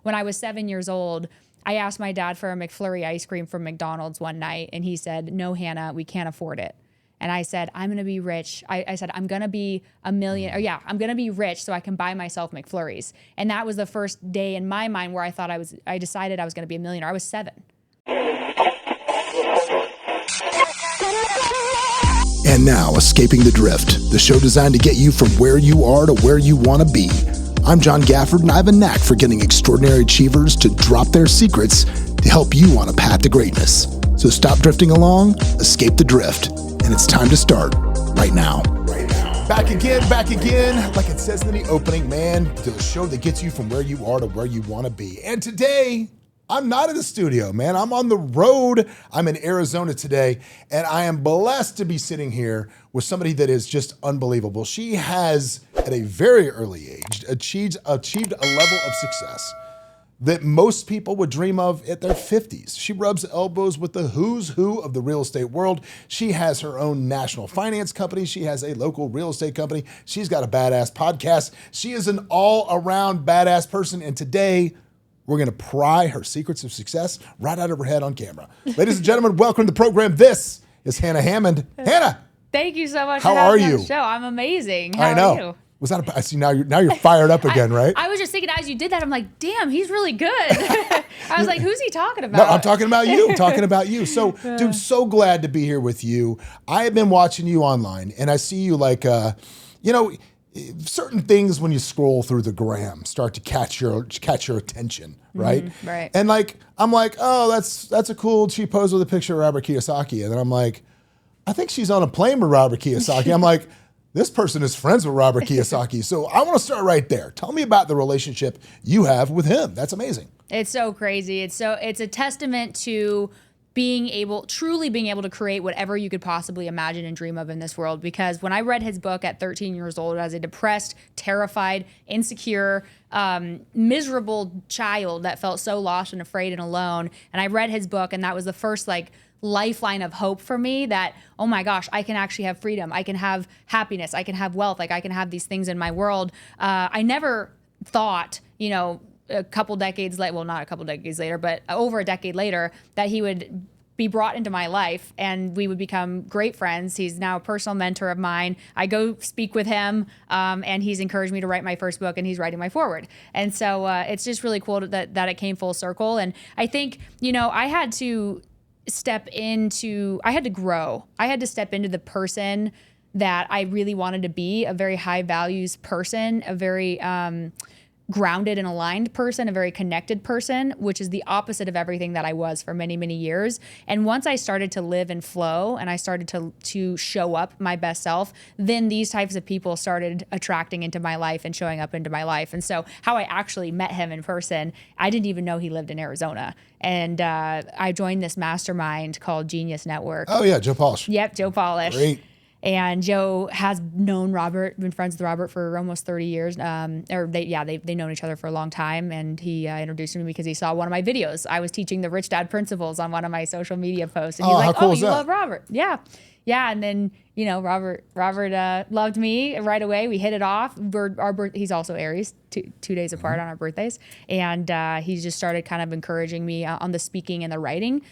when I was 7 years old, I asked my dad for a McFlurry ice cream from McDonald's one night, and he said, "No, Hannah, we can't afford it." And I said, "I'm going to be rich." I said, "I'm going to be I'm going to be rich so I can buy myself McFlurries." And that was the first day in my mind where I decided I was going to be a millionaire. I was 7. And now, Escaping the Drift, the show designed to get you from where you are to where you want to be. I'm John Gafford, and I have a knack for getting extraordinary achievers to drop their secrets to help you on a path to greatness. So stop drifting along, escape the drift, and it's time to start right now. Back again, like it says in the opening, man, to the show that gets you from where you are to where you want to be. And today, I'm not in the studio, man. I'm on the road. I'm in Arizona today, and I am blessed to be sitting here with somebody that is just unbelievable. She has, at a very early age, achieved a level of success that most people would dream of at their 50s. She rubs elbows with the who's who of the real estate world. She has her own national finance company. She has a local real estate company. She's got a badass podcast. She is an all-around badass person, and today, we're going to pry her secrets of success right out of her head on camera. Ladies and gentlemen, welcome to the program. This is Hannah Hammond. Hannah! Thank you so much for having me you? on the show. I'm amazing. I know. How are you? Was that I see now you're fired up again, right? I was just thinking as you did that, I'm like, damn, he's really good. I was like, who's he talking about? No, I'm talking about you. I'm talking about you. So, dude, so glad to be here with you. I have been watching you online, and I see you like, certain things when you scroll through the gram start to catch your attention, right? Mm-hmm, right. And like, I'm like, oh, that's a cool, she posed with a picture of Robert Kiyosaki. And then I'm like, I think she's on a plane with Robert Kiyosaki. I'm like, this person is friends with Robert Kiyosaki. So I want to start right there. Tell me about the relationship you have with him. That's amazing. It's so crazy. It's a testament to truly being able to create whatever you could possibly imagine and dream of in this world. Because when I read his book at 13 years old as a depressed, terrified, insecure, miserable child that felt so lost and afraid and alone, and I read his book, and that was the first lifeline of hope for me that, oh my gosh, I can actually have freedom. I can have happiness. I can have wealth. I can have these things in my world. I never thought, a couple decades later, well, not a couple decades later, but over a decade later, that he would be brought into my life and we would become great friends. He's now a personal mentor of mine. I go speak with him, and he's encouraged me to write my first book, and he's writing my foreword. And so it's just really cool that it came full circle. And I think, I had to grow. I had to step into the person that I really wanted to be, a very high values person, a very grounded and aligned person, a very connected person, which is the opposite of everything that I was for many, many years. And once I started to live and flow and I started to show up my best self, then these types of people started attracting into my life and showing up into my life. And so how I actually met him in person, I didn't even know he lived in Arizona. And I joined this mastermind called Genius Network. Oh yeah, Joe Polish. Yep, Joe Polish. Great. And Joe has known Robert, been friends with Robert for almost 30 years. They've known each other for a long time. And he introduced me because he saw one of my videos. I was teaching the Rich Dad principles on one of my social media posts. And he's like, cool oh, is you that? love Robert. Yeah. Yeah. And then, Robert loved me right away. We hit it off. He's also Aries, two days apart on our birthdays. And he just started kind of encouraging me on the speaking and the writing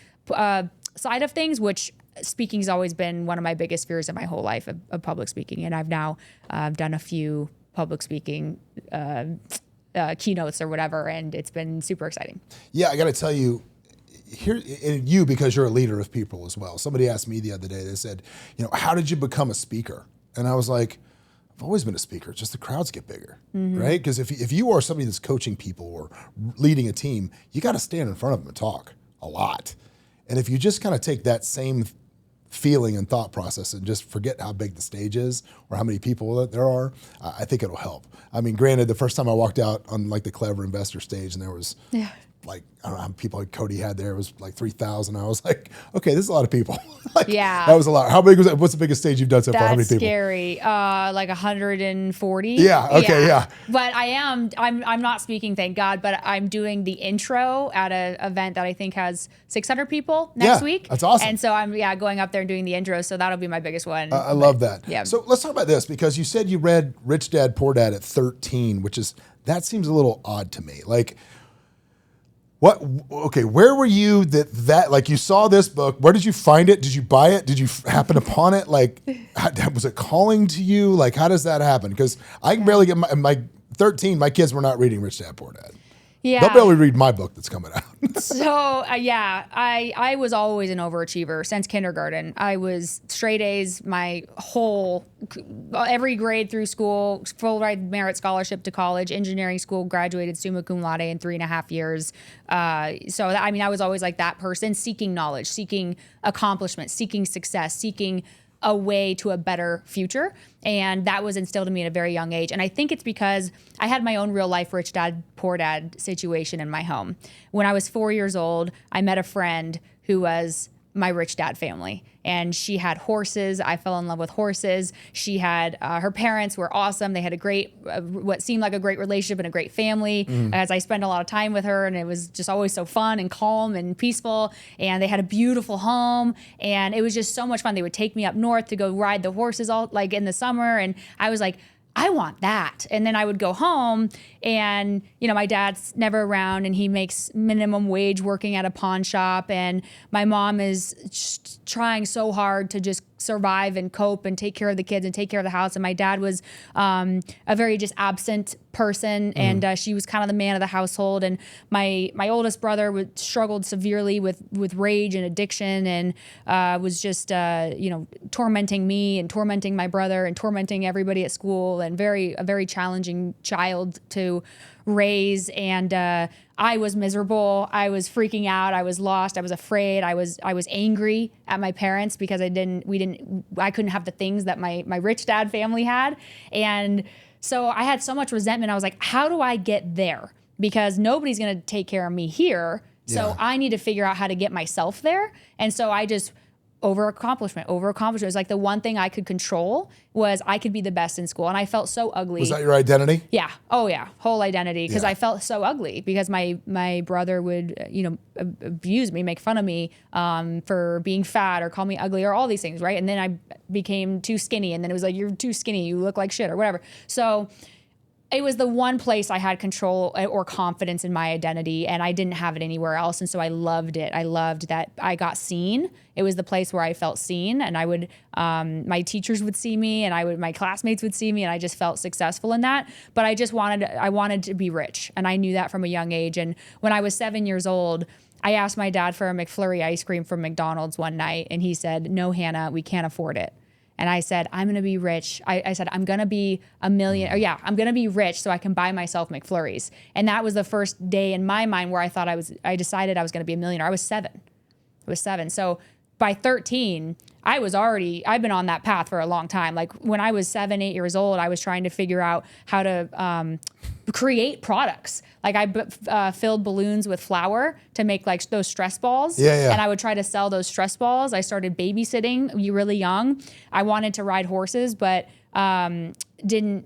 side of things, which speaking has always been one of my biggest fears in my whole life of public speaking. And I've now done a few public speaking keynotes or whatever, and it's been super exciting. Yeah, I got to tell you, because you're a leader of people as well. Somebody asked me the other day, they said, how did you become a speaker? And I was like, I've always been a speaker, just the crowds get bigger, right? Because if you are somebody that's coaching people or leading a team, you got to stand in front of them and talk a lot. And if you just kind of take that same feeling and thought process and just forget how big the stage is or how many people that there are, I think it'll help. I mean, granted, the first time I walked out on like the Clever Investor stage and there was like, I don't know how many people like Cody had there. It was like 3,000. I was like, okay, this is a lot of people. Yeah. That was a lot. How big was that? What's the biggest stage you've done so far? How many people? That's scary. Like 140. Yeah. Okay. Yeah. But I'm not speaking, thank God, but I'm doing the intro at an event that I think has 600 people next week. That's awesome. And so I'm going up there and doing the intro. So that'll be my biggest one. I love that. Yeah. So let's talk about this, because you said you read Rich Dad, Poor Dad at 13, that seems a little odd to me. Like, Okay, where were you that like you saw this book? Where did you find it? Did you buy it? Did you happen upon it? Like, was it calling to you? Like, how does that happen? Because I can barely get my 13, my kids were not reading Rich Dad Poor Dad. Yeah. They'll barely read my book that's coming out. So I was always an overachiever since kindergarten. I was straight A's my every grade through school, full ride merit scholarship to college, engineering school, graduated summa cum laude in 3.5 years. I was always like that person, seeking knowledge, seeking accomplishment, seeking success, seeking a way to a better future. And that was instilled in me at a very young age. And I think it's because I had my own real life Rich Dad, Poor Dad situation in my home. When I was 4 years old, I met a friend who was my rich dad family. And she had horses. I fell in love with horses. She had, her parents were awesome. They had a great, what seemed like a great relationship and a great family as I spent a lot of time with her. And it was just always so fun and calm and peaceful. And they had a beautiful home. And it was just so much fun. They would take me up north to go ride the horses all like in the summer. And I was like, I want that. And then I would go home and, my dad's never around and he makes minimum wage working at a pawn shop. And my mom is just trying so hard to just survive and cope and take care of the kids and take care of the house. And my dad was a very just absent person. And she was kind of the man of the household. And my oldest brother struggled severely with rage and addiction and was just, tormenting me and tormenting my brother and tormenting everybody at school and a very challenging child to raise. And I was miserable. I was freaking out. I was lost. I was afraid. I was angry at my parents because I couldn't have the things that my rich dad family had. And so I had so much resentment. I was like, how do I get there? Because nobody's going to take care of me here. So I need to figure out how to get myself there. And so I just over accomplishment. It was like the one thing I could control was I could be the best in school. And I felt so ugly. Was that your identity? Yeah. Oh yeah. Whole identity. Because I felt so ugly because my brother would, abuse me, make fun of me for being fat or call me ugly or all these things. Right. And then I became too skinny. And then it was like, you're too skinny. You look like shit or whatever. So it was the one place I had control or confidence in my identity, and I didn't have it anywhere else. And so I loved it. I loved that I got seen. It was the place where I felt seen, and I would, my teachers would see me, and my classmates would see me, and I just felt successful in that. But I wanted to be rich, and I knew that from a young age. And when I was 7 years old, I asked my dad for a McFlurry ice cream from McDonald's one night, and he said, "No, Hannah, we can't afford it." And I said, I'm going to be rich. I said, I'm going to be I'm going to be rich so I can buy myself McFlurries. And that was the first day in my mind where I decided I was going to be a millionaire. I was seven. So by 13, I've been on that path for a long time. Like when I was 7, 8 years old, I was trying to figure out how to create products. Like I filled balloons with flour to make like those stress balls. Yeah. And I would try to sell those stress balls. I started babysitting really young. I wanted to ride horses, but didn't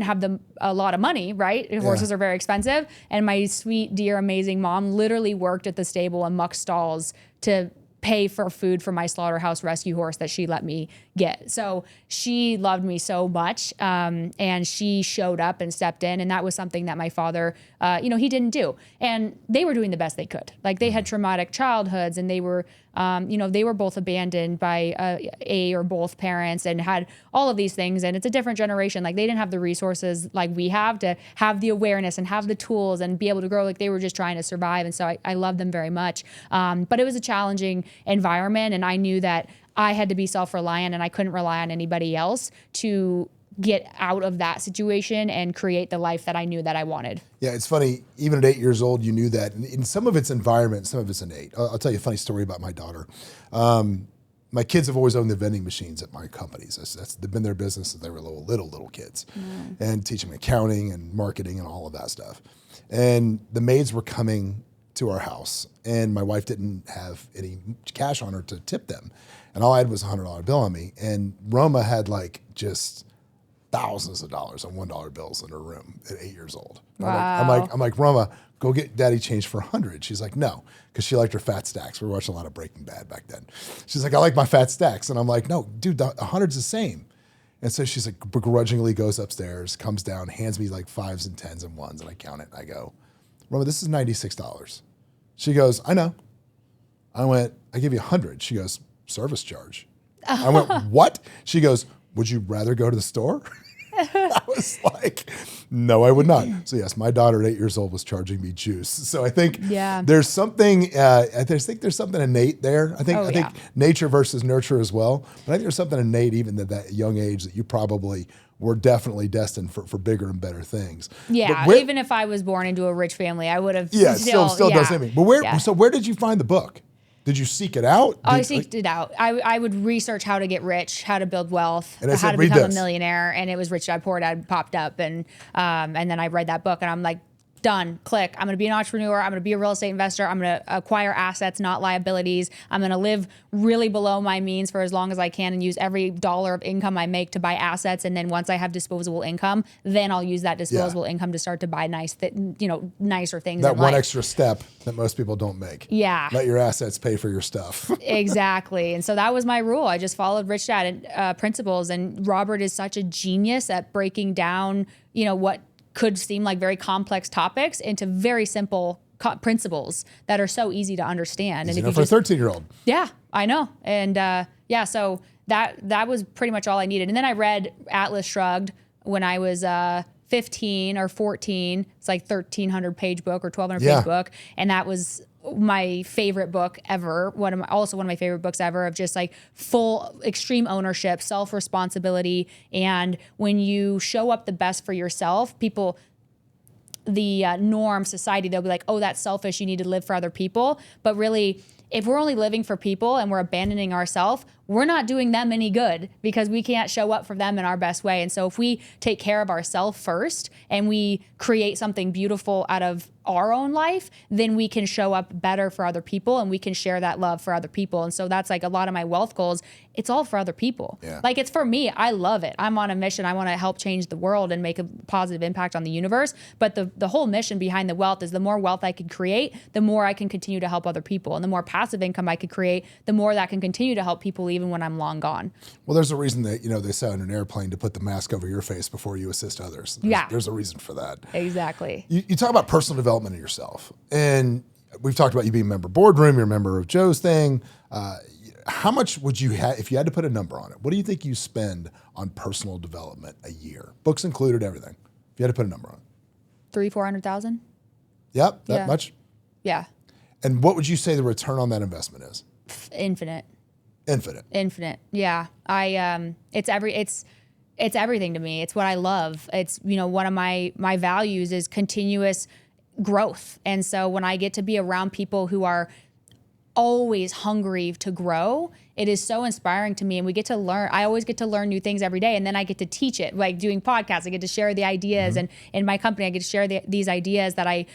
have a lot of money, right? Horses are very expensive. And my sweet, dear, amazing mom literally worked at the stable and mucked stalls to pay for food for my slaughterhouse rescue horse that she let me get. So she loved me so much, and she showed up and stepped in, and that was something that my father, he didn't do. And they were doing the best they could. Like they had traumatic childhoods, and they were both abandoned by a or both parents, and had all of these things. And it's a different generation. Like they didn't have the resources like we have to have the awareness and have the tools and be able to grow. Like they were just trying to survive. And so I love them very much. But it was a challenging environment, and I knew that I had to be self-reliant, and I couldn't rely on anybody else to get out of that situation and create the life that I knew that I wanted. Yeah, it's funny. Even at 8 years old, you knew that. In some of it's environment, some of it's innate. I'll tell you a funny story about my daughter. My kids have always owned the vending machines at my companies. They've been their business since they were little kids, and teaching them accounting and marketing and all of that stuff. And the maids were coming to our house, and my wife didn't have any cash on her to tip them, and all I had was a $100 bill on me. And Roma had like just thousands of dollars on $1 bills in her room at 8 years old. Wow. I'm like, Roma, go get daddy change for 100. She's like, no, because she liked her fat stacks. We were watching a lot of Breaking Bad back then. She's like, I like my fat stacks. And I'm like, no, dude, 100's the same. And so she's like, begrudgingly goes upstairs, comes down, hands me like 5s and 10s and 1s. And I count it. And I go, Roma, this is $96. She goes, I know. I went, I give you 100. She goes, service charge. I went, what? She goes, would you rather go to the store? I was like, no, I would not. So yes, my daughter at 8 years old was charging me juice. So I think there's something, I think there's something innate there. I think nature versus nurture as well. But I think there's something innate even at that young age that you probably were definitely destined for bigger and better things. Yeah, even if I was born into a rich family, I would have still does me. But so where did you find the book? Did you seek it out? I seeked it out. I would research how to get rich, how to build wealth, and how to become a millionaire, and it was Rich Dad Poor Dad popped up, and then I read that book, and I'm like, done, click. I'm going to be an entrepreneur. I'm going to be a real estate investor. I'm going to acquire assets, not liabilities. I'm going to live really below my means for as long as I can and use every dollar of income I make to buy assets. And then once I have disposable income, then I'll use that disposable income to start to buy nicer things. That one extra step that most people don't make. Yeah. Let your assets pay for your stuff. Exactly. And so that was my rule. I just followed Rich Dad principles. And Robert is such a genius at breaking down, what could seem like very complex topics into very simple principles that are so easy to understand. And for a 13-year-old. Yeah, I know. And so that was pretty much all I needed. And then I read Atlas Shrugged when I was 15 or 14. It's like 1,300 page book or 1,200 page book. And that was my favorite book ever. Also one of my favorite books ever of just like full extreme ownership, self-responsibility. And when you show up the best for yourself, people, the norm, society, they'll be like, oh, that's selfish. You need to live for other people. But really, if we're only living for people and we're abandoning ourselves, we're not doing them any good because we can't show up for them in our best way. And so if we take care of ourselves first and we create something beautiful out of our own life, then we can show up better for other people and we can share that love for other people. And so that's like a lot of my wealth goals. It's all for other people. Yeah. Like it's for me. I love it. I'm on a mission. I want to help change the world and make a positive impact on the universe. But the whole mission behind the wealth is the more wealth I can create, the more I can continue to help other people. And the more passive income I could create, the more that can continue to help people even when I'm long gone. Well, there's a reason that, they say on an airplane to put the mask over your face before you assist others. There's a reason for that. Exactly. You talk about personal development of yourself. And we've talked about you being a member of boardroom, you're a member of Joe's thing. How much would you have, if you had to put a number on it, what do you think you spend on personal development a year? Books included, everything. If you had to put a number on it. 300,000-400,000. Yep, that much? Yeah. And what would you say the return on that investment is? Infinite. Yeah. It's everything to me. It's what I love. It's, one of my values is continuous growth. And so when I get to be around people who are always hungry to grow, it is so inspiring to me. And we get to learn. I always get to learn new things every day. And then I get to teach it, like doing podcasts. I get to share the ideas. And in my company, I get to share these ideas that I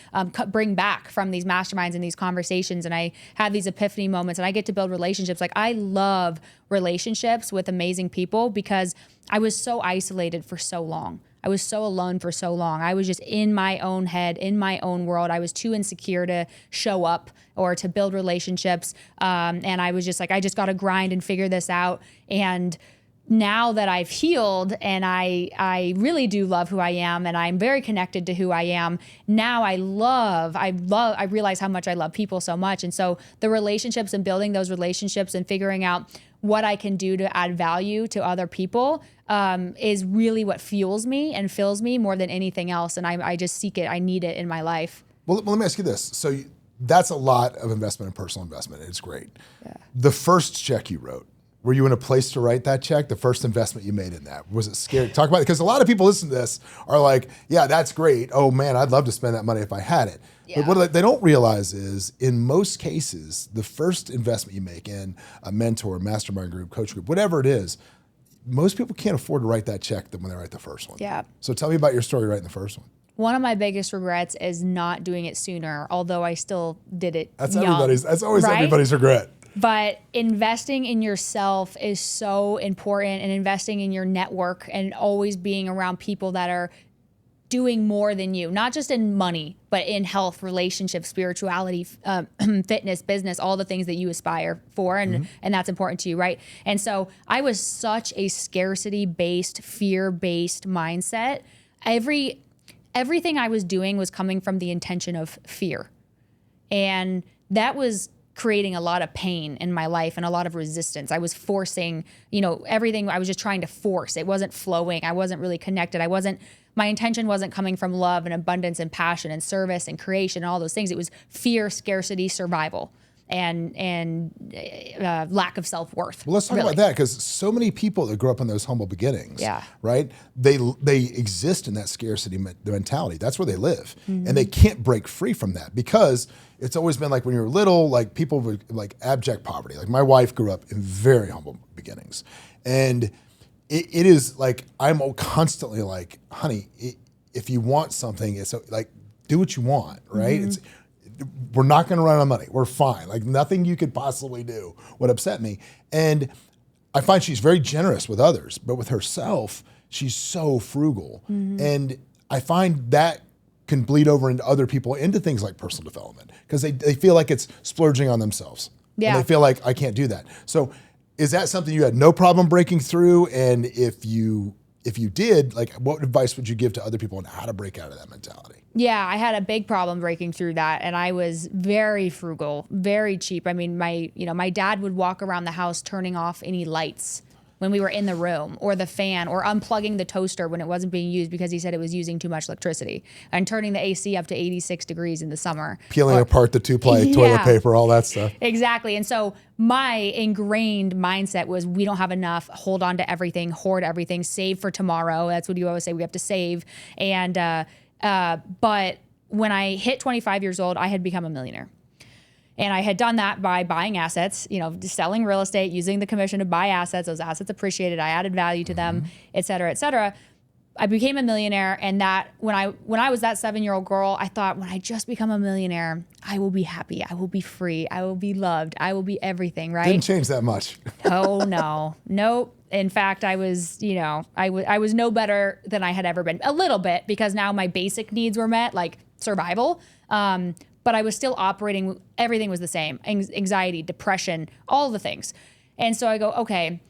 bring back from these masterminds and these conversations. And I have these epiphany moments and I get to build relationships. Like I love relationships with amazing people because I was so isolated for so long. I was so alone for so long. I was just in my own head, in my own world. I was too insecure to show up or to build relationships. And I was just like, I just got to grind and figure this out. And now that I've healed and I really do love who I am and I'm very connected to who I am, now I realize how much I love people so much. And so the relationships and building those relationships and figuring out what I can do to add value to other people is really what fuels me and fills me more than anything else. And I just seek it. I need it in my life. Well, let me ask you this. So that's a lot of investment in personal investment. It's great. Yeah. The first check you wrote, were you in a place to write that check? The first investment you made in that? Was it scary? Talk about it. Because a lot of people listening to this are like, yeah, that's great. Oh man, I'd love to spend that money if I had it. Yeah. But what they don't realize is in most cases, the first investment you make in a mentor, mastermind group, coach group, whatever it is, most people can't afford to write that check when they write the first one. Yeah. So tell me about your story writing the first one. One of my biggest regrets is not doing it sooner, although I still did it That's young, that's always everybody's regret. But investing in yourself is so important, and investing in your network and always being around people that are doing more than you, not just in money, but in health, relationships, spirituality, fitness, business, all the things that you aspire for. And that's important to you, right? And so I was such a scarcity-based, fear-based mindset. everything I was doing was coming from the intention of fear. And that was creating a lot of pain in my life and a lot of resistance. I was forcing, everything I was just trying to force. It wasn't flowing. I wasn't really connected. My intention wasn't coming from love and abundance and passion and service and creation and all those things. It was fear, scarcity, survival, and lack of self-worth. Well, let's talk about that, because so many people that grow up in those humble beginnings, right? They exist in that scarcity mentality. That's where they live. And they can't break free from that, because it's always been like when you were little, like people were like abject poverty. Like my wife grew up in very humble beginnings. And it is like, I'm constantly like, honey, if you want something, it's like, do what you want, right? We're not going to run out of money. We're fine. Like nothing you could possibly do would upset me. And I find she's very generous with others, but with herself, she's so frugal. And I find that can bleed over into other people, into things like personal development, because they feel like it's splurging on themselves. And they feel like, I can't do that. So is that something you had no problem breaking through? And if you did, like, what advice would you give to other people on how to break out of that mentality? Yeah, I had a big problem breaking through that, and I was very frugal, very cheap. I mean, my dad would walk around the house turning off any lights when we were in the room, or the fan, or unplugging the toaster when it wasn't being used because he said it was using too much electricity, and turning the AC up to 86 degrees in the summer. Peeling apart the 2-ply toilet paper, all that stuff. Exactly. And so my ingrained mindset was, we don't have enough, hold on to everything, hoard everything, save for tomorrow. That's what you always say, we have to save. And but when I hit 25 years old, I had become a millionaire. And I had done that by buying assets, selling real estate, using the commission to buy assets. Those assets appreciated. I added value to them, et cetera, et cetera. I became a millionaire. And that when I was that 7-year-old girl, I thought, when I just become a millionaire, I will be happy. I will be free. I will be loved. I will be everything, right? Didn't change that much. Oh, no. Nope. In fact, I was, I was no better than I had ever been. A little bit, because now my basic needs were met, like survival. But I was still operating, everything was the same. Anxiety, depression, all the things. And so I go, okay,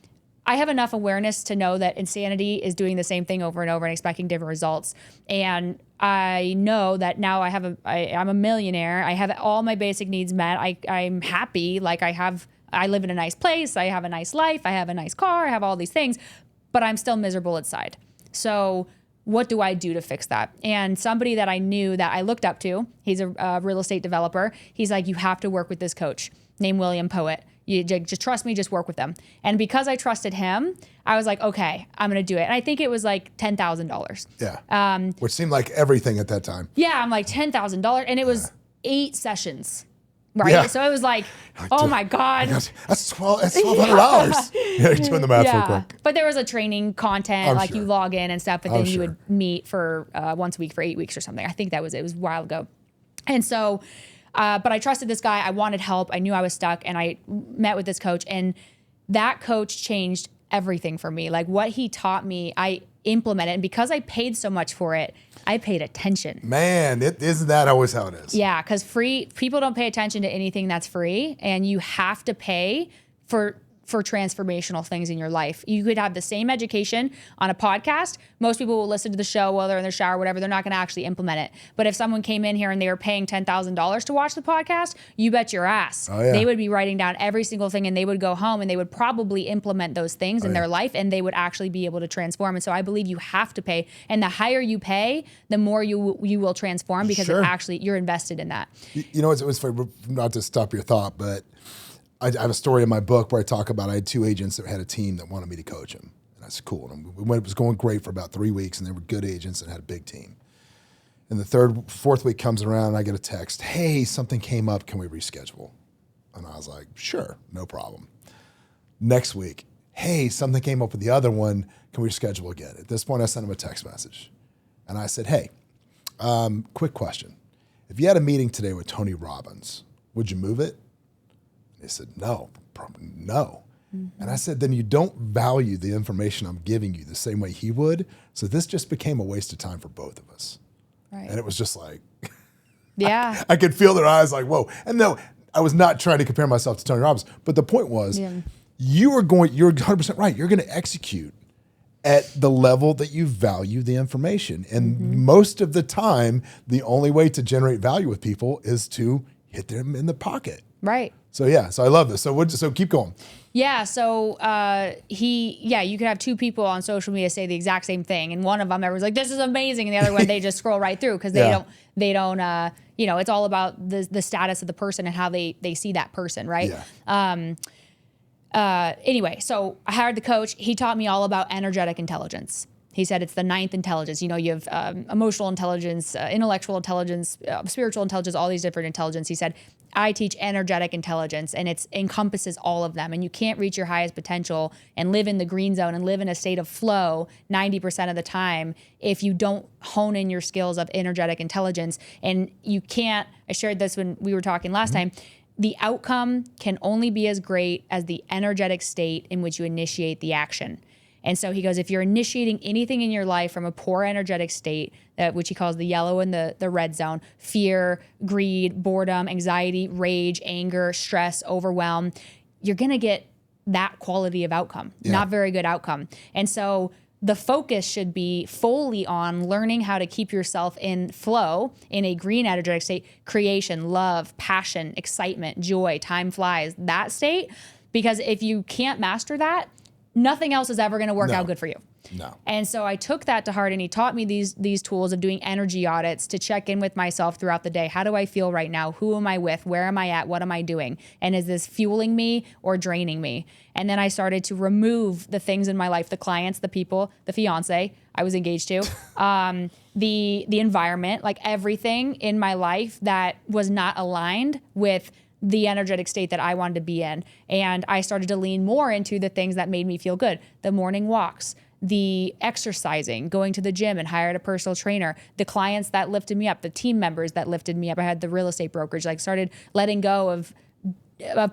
I have enough awareness to know that insanity is doing the same thing over and over and expecting different results. And I know that now I'm a millionaire. I have all my basic needs met. I'm happy. Like I live in a nice place. I have a nice life. I have a nice car. I have all these things, but I'm still miserable inside. So what do I do to fix that? And somebody that I knew that I looked up to, he's a real estate developer. He's like, you have to work with this coach named William Poet. You just trust me, just work with them. And because I trusted him, I was like, okay, I'm going to do it. And I think it was like $10,000. Yeah. Which seemed like everything at that time. Yeah. I'm like $10,000. And it was 8 sessions. Right. Yeah. So it was like, oh my God. That's $1,200. You're doing the math real quick. But there was a training content, I'm sure. you log in and stuff, but then you sure. would meet for once a week for 8 weeks or something. I think that was it. It was a while ago. And so, but I trusted this guy. I wanted help. I knew I was stuck, and I met with this coach, and that coach changed everything for me. Like what he taught me, I implemented. And because I paid so much for it, I paid attention. Man, isn't that always how it is? Yeah, because people don't pay attention to anything that's free, and you have to pay for transformational things in your life. You could have the same education on a podcast. Most people will listen to the show while they're in their shower, whatever. They're not going to actually implement it. But if someone came in here and they were paying $10,000 to watch the podcast, you bet your ass. Oh, yeah. They would be writing down every single thing, and they would go home and they would probably implement those things in their life, and they would actually be able to transform. And so I believe you have to pay. And the higher you pay, the more you will transform, because Sure. you're invested in that. You know, it was funny, not to stop your thought, but I have a story in my book where I talk about I had 2 agents that had a team that wanted me to coach them. And that's cool. And it was going great for about 3 weeks, and they were good agents and had a big team. And the 4th week comes around, and I get a text, hey, something came up, can we reschedule? And I was like, sure, no problem. Next week, hey, something came up with the other one, can we reschedule again? At this point, I sent him a text message. And I said, hey, quick question. If you had a meeting today with Tony Robbins, would you move it? They said, no, probably no. Mm-hmm. And I said, then you don't value the information I'm giving you the same way he would. So this just became a waste of time for both of us. Right. And it was just like, yeah, I could feel their eyes like, whoa. And no, I was not trying to compare myself to Tony Robbins. But the point was, you're 100% right. You're going to execute at the level that you value the information. And most of the time, the only way to generate value with people is to hit them in the pocket. Right. So so I love this. So keep going. Yeah. So you could have two people on social media say the exact same thing, and one of them everyone's like, "This is amazing," and the other one they just scroll right through because they don't. It's all about the status of the person and how they see that person, right? Yeah. Anyway, so I hired the coach. He taught me all about energetic intelligence. He said it's the 9th intelligence. You have emotional intelligence, intellectual intelligence, spiritual intelligence, all these different intelligence. He said, I teach energetic intelligence, and it encompasses all of them. And you can't reach your highest potential and live in the green zone and live in a state of flow 90% of the time if you don't hone in your skills of energetic intelligence. And you can't, I shared this when we were talking last time, the outcome can only be as great as the energetic state in which you initiate the action. And so he goes, if you're initiating anything in your life from a poor energetic state, which he calls the yellow and the red zone, fear, greed, boredom, anxiety, rage, anger, stress, overwhelm, you're going to get that quality of outcome, not very good outcome. And so the focus should be fully on learning how to keep yourself in flow in a green energetic state, creation, love, passion, excitement, joy, time flies, that state. Because if you can't master that, nothing else is ever going to work out good for you. No. And so I took that to heart, and he taught me these tools of doing energy audits to check in with myself throughout the day. How do I feel right now? Who am I with? Where am I at? What am I doing? And is this fueling me or draining me? And then I started to remove the things in my life, the clients, the people, the fiance I was engaged to, the environment, like everything in my life that was not aligned with the energetic state that I wanted to be in. And I started to lean more into the things that made me feel good. The morning walks, the exercising, going to the gym and hired a personal trainer, the clients that lifted me up, the team members that lifted me up. I had the real estate brokerage, started letting go of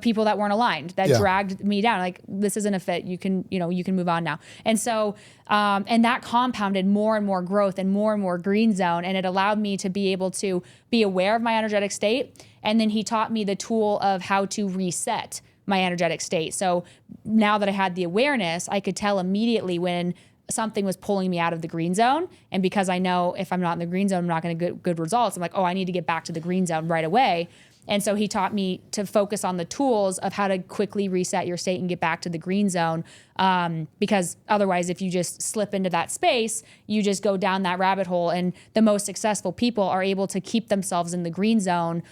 people that weren't aligned, that dragged me down. Like, this isn't a fit. You can move on now. And so, and that compounded more and more growth and more green zone. And it allowed me to be able to be aware of my energetic state. And then he taught me the tool of how to reset my energetic state. So now that I had the awareness, I could tell immediately when something was pulling me out of the green zone. And because I know if I'm not in the green zone, I'm not going to get good results. I'm like, I need to get back to the green zone right away. And so he taught me to focus on the tools of how to quickly reset your state and get back to the green zone. Because otherwise, if you just slip into that space, you just go down that rabbit hole. And the most successful people are able to keep themselves in the green zone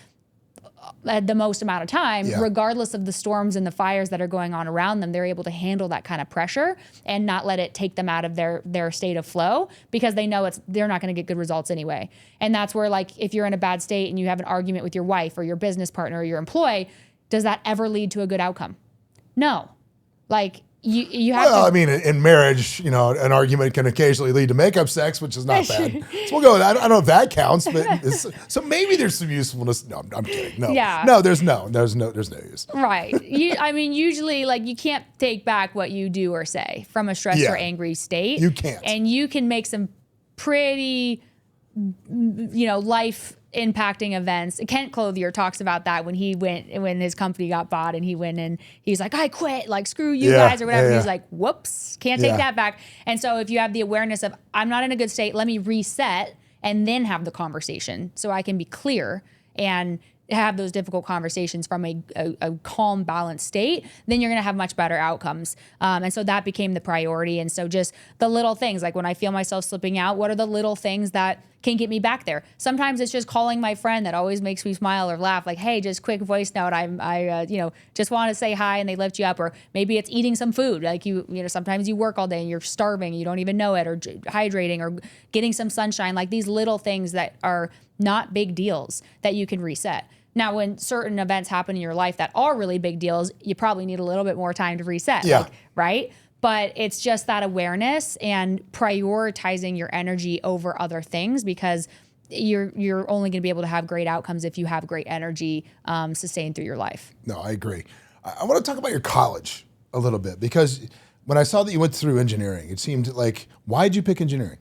the most amount of time, regardless of the storms and the fires that are going on around them. They're able to handle that kind of pressure and not let it take them out of their state of flow, because they know they're not going to get good results anyway. And that's where, if you're in a bad state and you have an argument with your wife or your business partner or your employee, does that ever lead to a good outcome? No. You have I mean, in marriage, an argument can occasionally lead to makeup sex, which is not bad. So we'll go. I don't know if that counts, but so maybe there's some usefulness. No, I'm kidding. No, no, there's no use. Right. Usually, you can't take back what you do or say from a stressed or angry state. You can't, and you can make some pretty, life impacting events. Kent Clothier talks about that when his company got bought, and he went and he's like, I quit, screw you guys or whatever. He's like, whoops, can't take that back. And so if you have the awareness of, I'm not in a good state, let me reset and then have the conversation so I can be clear and have those difficult conversations from a calm, balanced state, then you're going to have much better outcomes. And so that became the priority. And so just the little things, like when I feel myself slipping out, what are the little things that can get me back there? Sometimes it's just calling my friend that always makes me smile or laugh, like, hey, just quick voice note. I just want to say hi, and they lift you up. Or maybe it's eating some food. Sometimes you work all day and you're starving, you don't even know it, or hydrating, or getting some sunshine, these little things that are not big deals that you can reset. Now, when certain events happen in your life that are really big deals, you probably need a little bit more time to reset, right? But it's just that awareness and prioritizing your energy over other things, because you're only going to be able to have great outcomes if you have great energy sustained through your life. No, I agree. I want to talk about your college a little bit, because when I saw that you went through engineering, it seemed like, why did you pick engineering?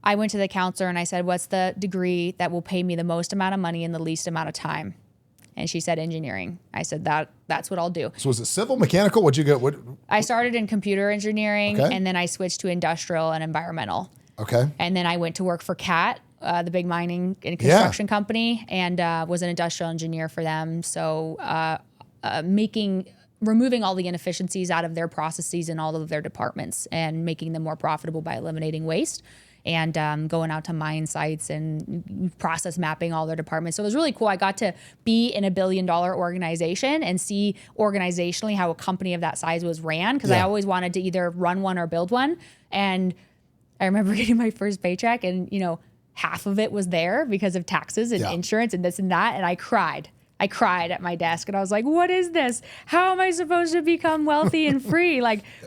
I went to the counselor and I said, what's the degree that will pay me the most amount of money in the least amount of time? And she said engineering. I said, that's what I'll do. So was it civil, mechanical? What'd you get? I started in computer engineering, Okay. and then I switched to industrial and environmental. Okay. And then I went to work for CAT, the big mining and construction company, and was an industrial engineer for them. So removing all the inefficiencies out of their processes in all of their departments and making them more profitable by eliminating waste. And going out to mine sites and process mapping all their departments. So it was really cool. I got to be in a $1 billion organization and see organizationally how a company of that size was ran, because I always wanted to either run one or build one. And I remember getting my first paycheck, and half of it was there because of taxes and insurance and this and that. And I cried at my desk, and I was like, what is this? How am I supposed to become wealthy and free?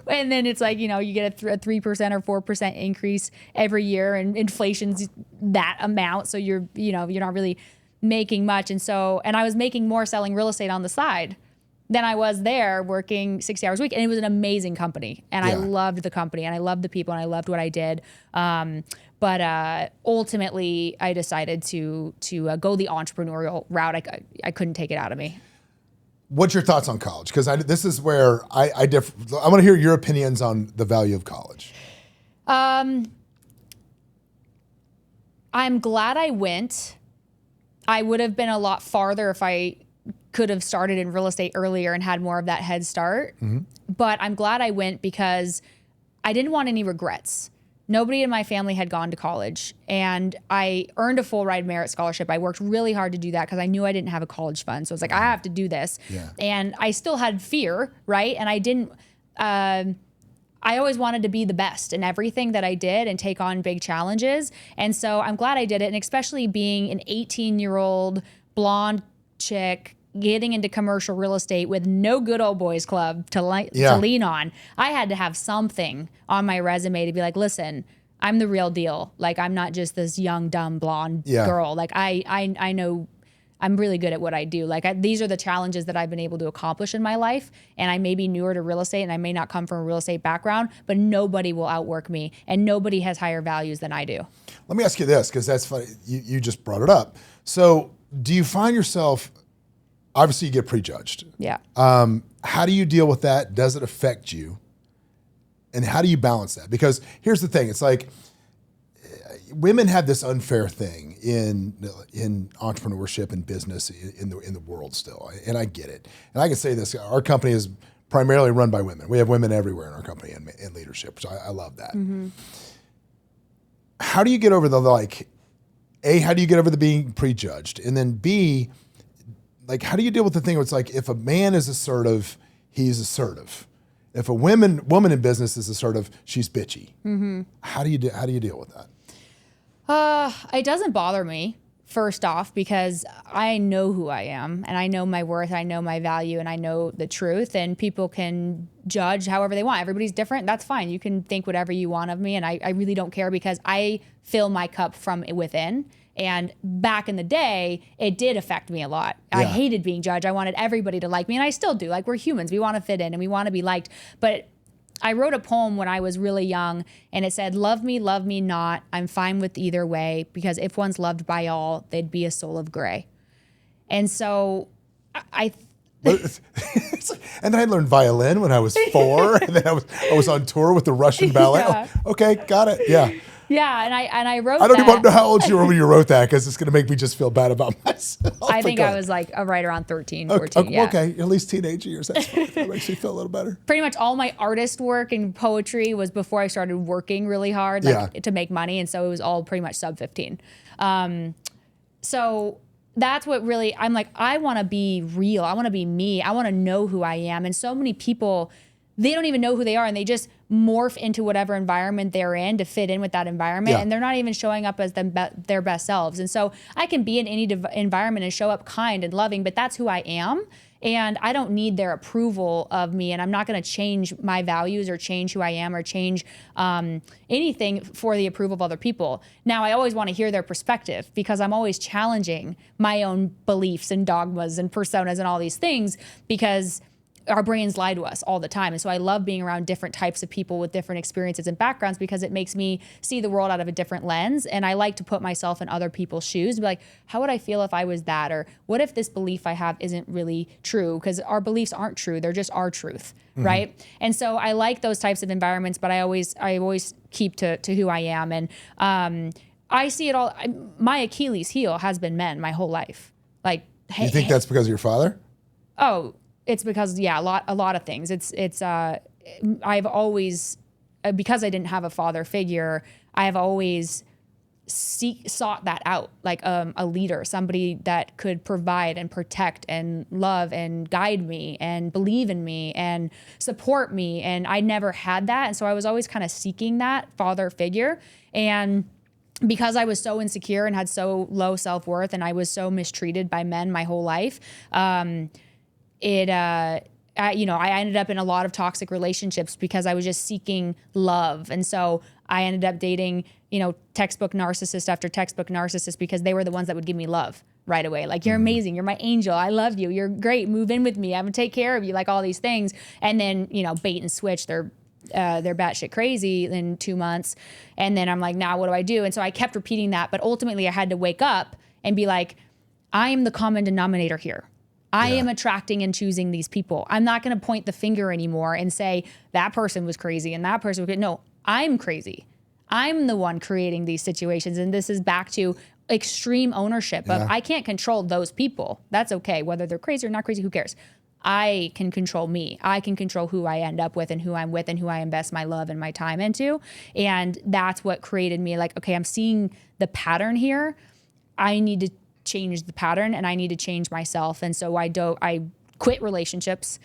And then it's like, you get a 3% or 4% increase every year, and inflation's that amount. So you're not really making much. And I was making more selling real estate on the side than I was there working 60 hours a week. And it was an amazing company. And I loved the company, and I loved the people, and I loved what I did. But ultimately, I decided to go the entrepreneurial route. I couldn't take it out of me. What's your thoughts on college? Because this is where I differ. I want to hear your opinions on the value of college. I'm glad I went. I would have been a lot farther if I could have started in real estate earlier and had more of that head start. Mm-hmm. But I'm glad I went because I didn't want any regrets. Nobody in my family had gone to college, and I earned a full ride merit scholarship. I worked really hard to do that because I knew I didn't have a college fund. So I was like, I have to do this. Yeah. And I still had fear, right? And I didn't, I always wanted to be the best in everything that I did and take on big challenges. And so I'm glad I did it. And especially being an 18-year-old blonde chick getting into commercial real estate with no good old boys club to lean on. I had to have something on my resume to be like, listen, I'm the real deal. Like, I'm not just this young, dumb, blonde girl. Like, I know I'm really good at what I do. Like, these are the challenges that I've been able to accomplish in my life. And I may be newer to real estate, and I may not come from a real estate background, but nobody will outwork me, and nobody has higher values than I do. Let me ask you this, because that's funny. You just brought it up. So do you find yourself, obviously you get prejudged. Yeah. How do you deal with that? Does it affect you? And how do you balance that? Because here's the thing. It's like women have this unfair thing in entrepreneurship and business in the world still. And I get it. And I can say this, our company is primarily run by women. We have women everywhere in our company in leadership. So I love that. Mm-hmm. How do you get over A, how do you get over the being prejudged? And then B, how do you deal with the thing where it's like, if a man is assertive, he's assertive. If a woman in business is assertive, she's bitchy. Mm-hmm. How do you deal with that? It doesn't bother me, first off, because I know who I am, and I know my worth, I know my value, and I know the truth, and people can judge however they want. Everybody's different. That's fine. You can think whatever you want of me, and I really don't care, because I fill my cup from within. And back in the day, it did affect me a lot. Yeah. I hated being judged. I wanted everybody to like me, and I still do. Like, we're humans. We want to fit in, and we want to be liked. But I wrote a poem when I was really young, and it said, love me not. I'm fine with either way, because if one's loved by all, they'd be a soul of gray. And so and I learned violin when I was 4, and then I was on tour with the Russian ballet. Yeah. Oh, okay, got it. Yeah. Yeah, and I wrote that. I don't even know how old you were when you wrote that, because it's going to make me just feel bad about myself. I think I was right around 13, 14. Yeah. Okay, at least teenage years. That's fine. That makes me feel a little better. Pretty much all my artist work and poetry was before I started working really hard to make money, and so it was all pretty much sub 15. So that's what really, I'm like, I want to be real. I want to be me. I want to know who I am. And so many people, they don't even know who they are, and they just morph into whatever environment they're in to fit in with that environment. Yeah. And they're not even showing up as their best selves. And so I can be in any environment and show up kind and loving, but that's who I am. And I don't need their approval of me. And I'm not going to change my values or change who I am or change anything for the approval of other people. Now, I always want to hear their perspective, because I'm always challenging my own beliefs and dogmas and personas and all these things, because our brains lie to us all the time. And so I love being around different types of people with different experiences and backgrounds because it makes me see the world out of a different lens. And I like to put myself in other people's shoes, be like, how would I feel if I was that? Or what if this belief I have isn't really true? Because our beliefs aren't true. They're just our truth, right? And so I like those types of environments, but I always keep to who I am. And I see it all. My Achilles heel has been men my whole life. Like, You think that's because of your father? Oh, it's because, a lot of things. I've always, because I didn't have a father figure, I have always sought that out, like a leader, somebody that could provide and protect and love and guide me and believe in me and support me. And I never had that. And so I was always kind of seeking that father figure. And because I was so insecure and had so low self-worth and I was so mistreated by men my whole life, I ended up in a lot of toxic relationships because I was just seeking love. And so I ended up dating, textbook narcissist after textbook narcissist because they were the ones that would give me love right away. Like, you're amazing. You're my angel. I love you. You're great. Move in with me. I'm gonna take care of you. Like all these things. And then, bait and switch. They're batshit crazy in 2 months. And then I'm like, now what do I do? And so I kept repeating that. But ultimately I had to wake up and be like, I am the common denominator here. I am attracting and choosing these people. I'm not going to point the finger anymore and say that person was crazy and that person was, no, I'm crazy. I'm the one creating these situations. And this is back to extreme ownership of I can't control those people. That's okay. Whether they're crazy or not crazy, who cares? I can control me. I can control who I end up with and who I'm with and who I invest my love and my time into. And that's what created me like, okay, I'm seeing the pattern here. I need to change the pattern and I need to change myself. And so I quit relationships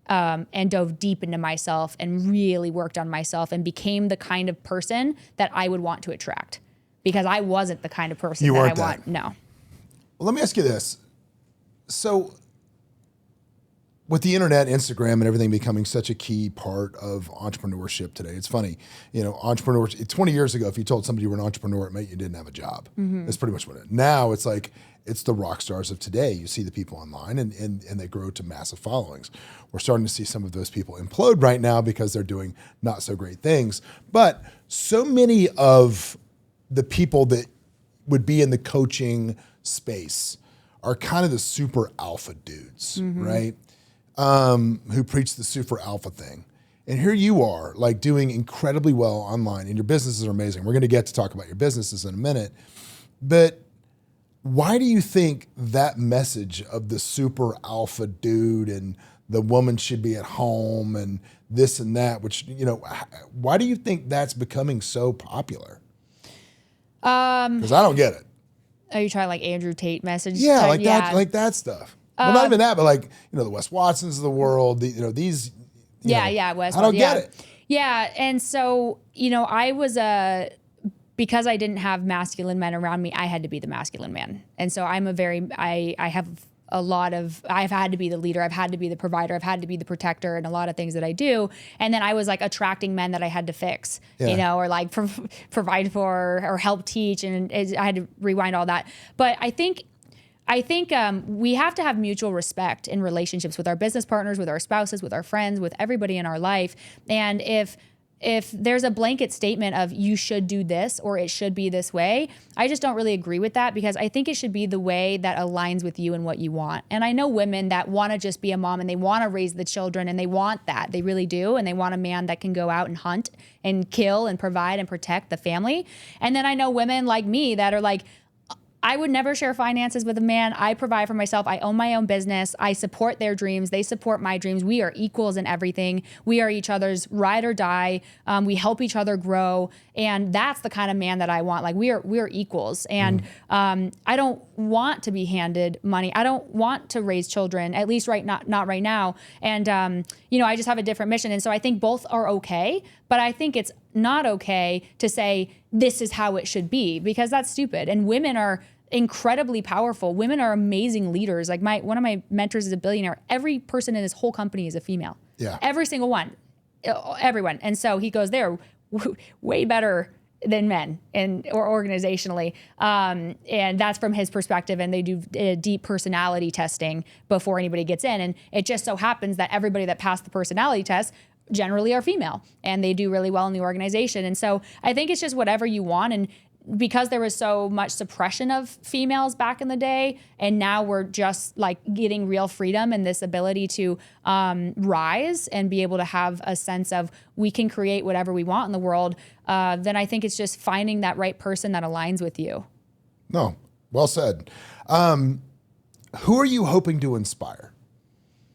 and dove deep into myself and really worked on myself and became the kind of person that I would want to attract because I wasn't the kind of person that I want. No. Well, let me ask you this. So with the internet, Instagram, and everything becoming such a key part of entrepreneurship today, it's funny, entrepreneurs, 20 years ago, if you told somebody you were an entrepreneur, it meant you didn't have a job. That's pretty much what it is. Now it's like, it's the rock stars of today. You see the people online and they grow to massive followings. We're starting to see some of those people implode right now because they're doing not so great things. But so many of the people that would be in the coaching space are kind of the super alpha dudes, right? Who preach the super alpha thing. And here you are, like doing incredibly well online, and your businesses are amazing. We're going to get to talk about your businesses in a minute. But why do you think that message of the super alpha dude and the woman should be at home and this and that, which, why do you think that's becoming so popular? Because I don't get it. Are you trying like Andrew Tate message? Yeah, like that stuff. Well, not even that, but like, the Wes Watsons of the world, these. Wes. I don't get it. Yeah, and so, I was because I didn't have masculine men around me, I had to be the masculine man. And so I've had to be the leader, I've had to be the provider, I've had to be the protector and a lot of things that I do. And then I was like attracting men that I had to fix, or like provide for or help teach. And I had to rewind all that. But I think we have to have mutual respect in relationships with our business partners, with our spouses, with our friends, with everybody in our life. And if there's a blanket statement of you should do this or it should be this way, I just don't really agree with that because I think it should be the way that aligns with you and what you want. And I know women that want to just be a mom and they want to raise the children and they want that. They really do. And they want a man that can go out and hunt and kill and provide and protect the family. And then I know women like me that are like, I would never share finances with a man. I provide for myself. I own my own business. I support their dreams. They support my dreams. We are equals in everything. We are each other's ride or die. We help each other grow. And that's the kind of man that I want. Like we are equals. And I don't want to be handed money. I don't want to raise children, at least not right now. And, I just have a different mission. And so I think both are okay, but I think it's not okay to say this is how it should be because that's stupid. And women are incredibly powerful. Women are amazing leaders. Like one of my mentors is a billionaire. Every person in his whole company is a female. Yeah. Every single one, everyone. And so he goes, they're way better than men or organizationally. And that's from his perspective. And they do deep personality testing before anybody gets in. And it just so happens that everybody that passed the personality test generally are female, and they do really well in the organization. And so I think it's just whatever you want. And because there was so much suppression of females back in the day, and now we're just like getting real freedom and this ability to rise and be able to have a sense of we can create whatever we want in the world, then I think it's just finding that right person that aligns with you. No, well said. Who are you hoping to inspire?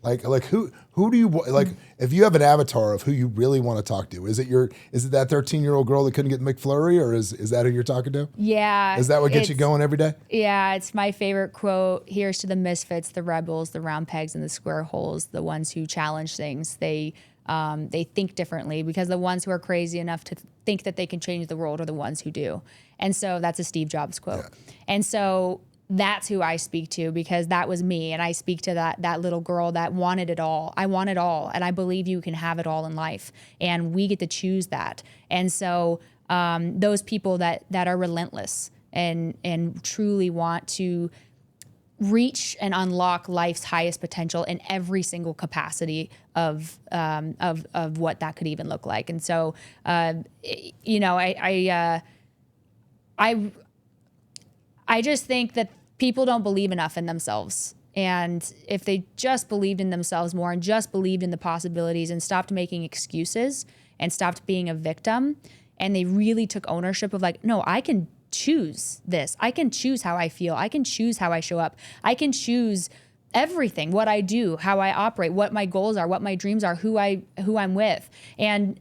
Like who do you like? If you have an avatar of who you really want to talk to, is it that 13-year-old girl that couldn't get McFlurry, or is that who you're talking to? Yeah. Is that what gets you going every day? Yeah, it's my favorite quote. Here's to the misfits, the rebels, the round pegs and the square holes, the ones who challenge things. They think differently, because the ones who are crazy enough to think that they can change the world are the ones who do. And so that's a Steve Jobs quote. Yeah. And so that's who I speak to, because that was me. And I speak to that little girl that wanted it all. I want it all. And I believe you can have it all in life. And we get to choose that. And so those people that are relentless and truly want to reach and unlock life's highest potential in every single capacity of what that could even look like. And so, I just think that people don't believe enough in themselves. And if they just believed in themselves more and just believed in the possibilities and stopped making excuses and stopped being a victim, and they really took ownership of like, no, I can choose this. I can choose how I feel. I can choose how I show up. I can choose everything, what I do, how I operate, what my goals are, what my dreams are, who I'm with. And,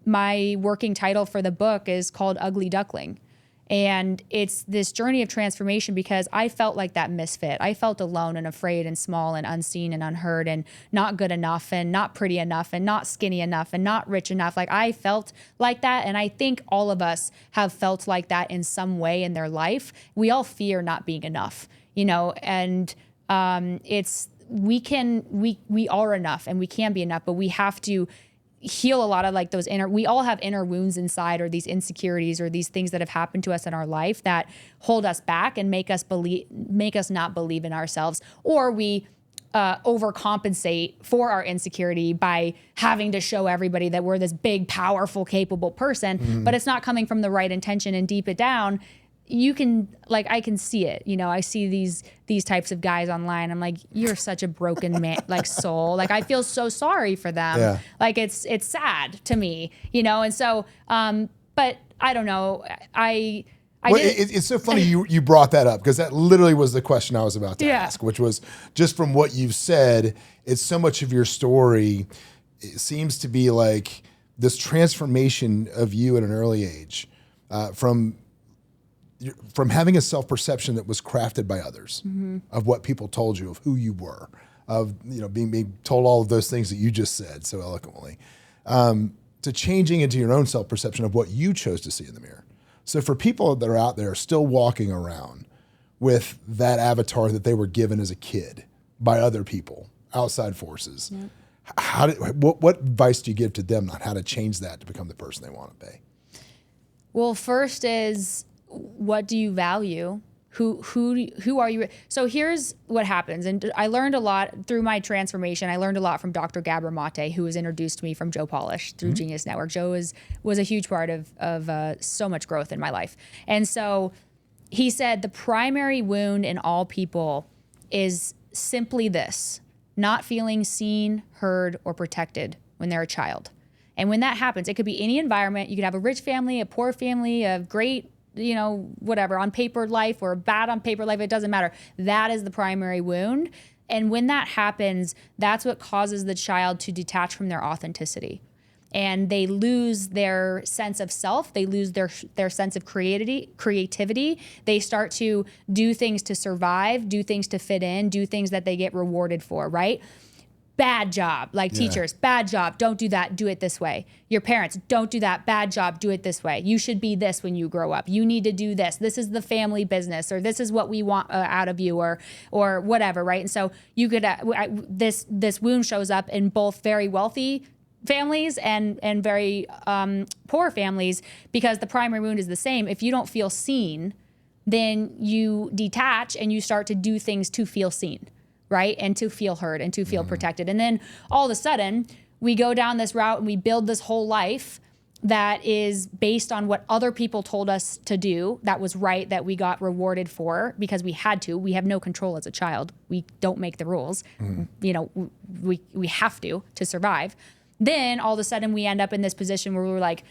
my working title for the book is called Ugly Duckling. And it's this journey of transformation, because I felt like that misfit. I felt alone and afraid and small and unseen and unheard and not good enough and not pretty enough and not skinny enough and not rich enough. Like, I felt like that. And I think all of us have felt like that in some way in their life. We all fear not being enough, and we are enough and we can be enough, but we have to heal a lot of like those we all have inner wounds inside, or these insecurities or these things that have happened to us in our life that hold us back and make us not believe in ourselves, or we overcompensate for our insecurity by having to show everybody that we're this big, powerful, capable person, but it's not coming from the right intention. And deep it down, you can, like, I can see it, I see these types of guys online. I'm like, you're such a broken man, like soul. Like, I feel so sorry for them. Yeah. Like, it's sad to me, and so, but I don't know. It's so funny you brought that up, because that literally was the question I was about to ask, which was, just from what you've said, it's so much of your story, it seems to be like this transformation of you at an early age, from having a self-perception that was crafted by others, of what people told you, of who you were, of being told all of those things that you just said so eloquently, to changing into your own self-perception of what you chose to see in the mirror. So for people that are out there still walking around with that avatar that they were given as a kid by other people, outside forces, what advice do you give to them on how to change that to become the person they want to be? Well, first is, what do you value? Who are you? So here's what happens. And I learned a lot through my transformation. I learned a lot from Dr. Gabor Mate, who was introduced to me from Joe Polish through Genius Network. Joe was a huge part of so much growth in my life. And so he said, the primary wound in all people is simply this: not feeling seen, heard, or protected when they're a child. And when that happens, it could be any environment. You could have a rich family, a poor family, a great, whatever, on paper life, or bad on paper life, it doesn't matter. That is the primary wound. And when that happens, that's what causes the child to detach from their authenticity. And they lose their sense of self. They lose their sense of creativity. They start to do things to survive, do things to fit in, do things that they get rewarded for, right? Bad job, like teachers, bad job, don't do that, do it this way. Your parents, don't do that, bad job, do it this way. You should be this when you grow up. You need to do this. This is the family business, or this is what we want out of you, or whatever, right? And so you could, this wound shows up in both very wealthy families and very poor families, because the primary wound is the same. If you don't feel seen, then you detach and you start to do things to feel seen, right? And to feel heard and to feel protected. And then all of a sudden we go down this route and we build this whole life that is based on what other people told us to do, that was right, that we got rewarded for because we had to. We have no control as a child. We don't make the rules. You know, we have to survive. Then all of a sudden we end up in this position where we're like,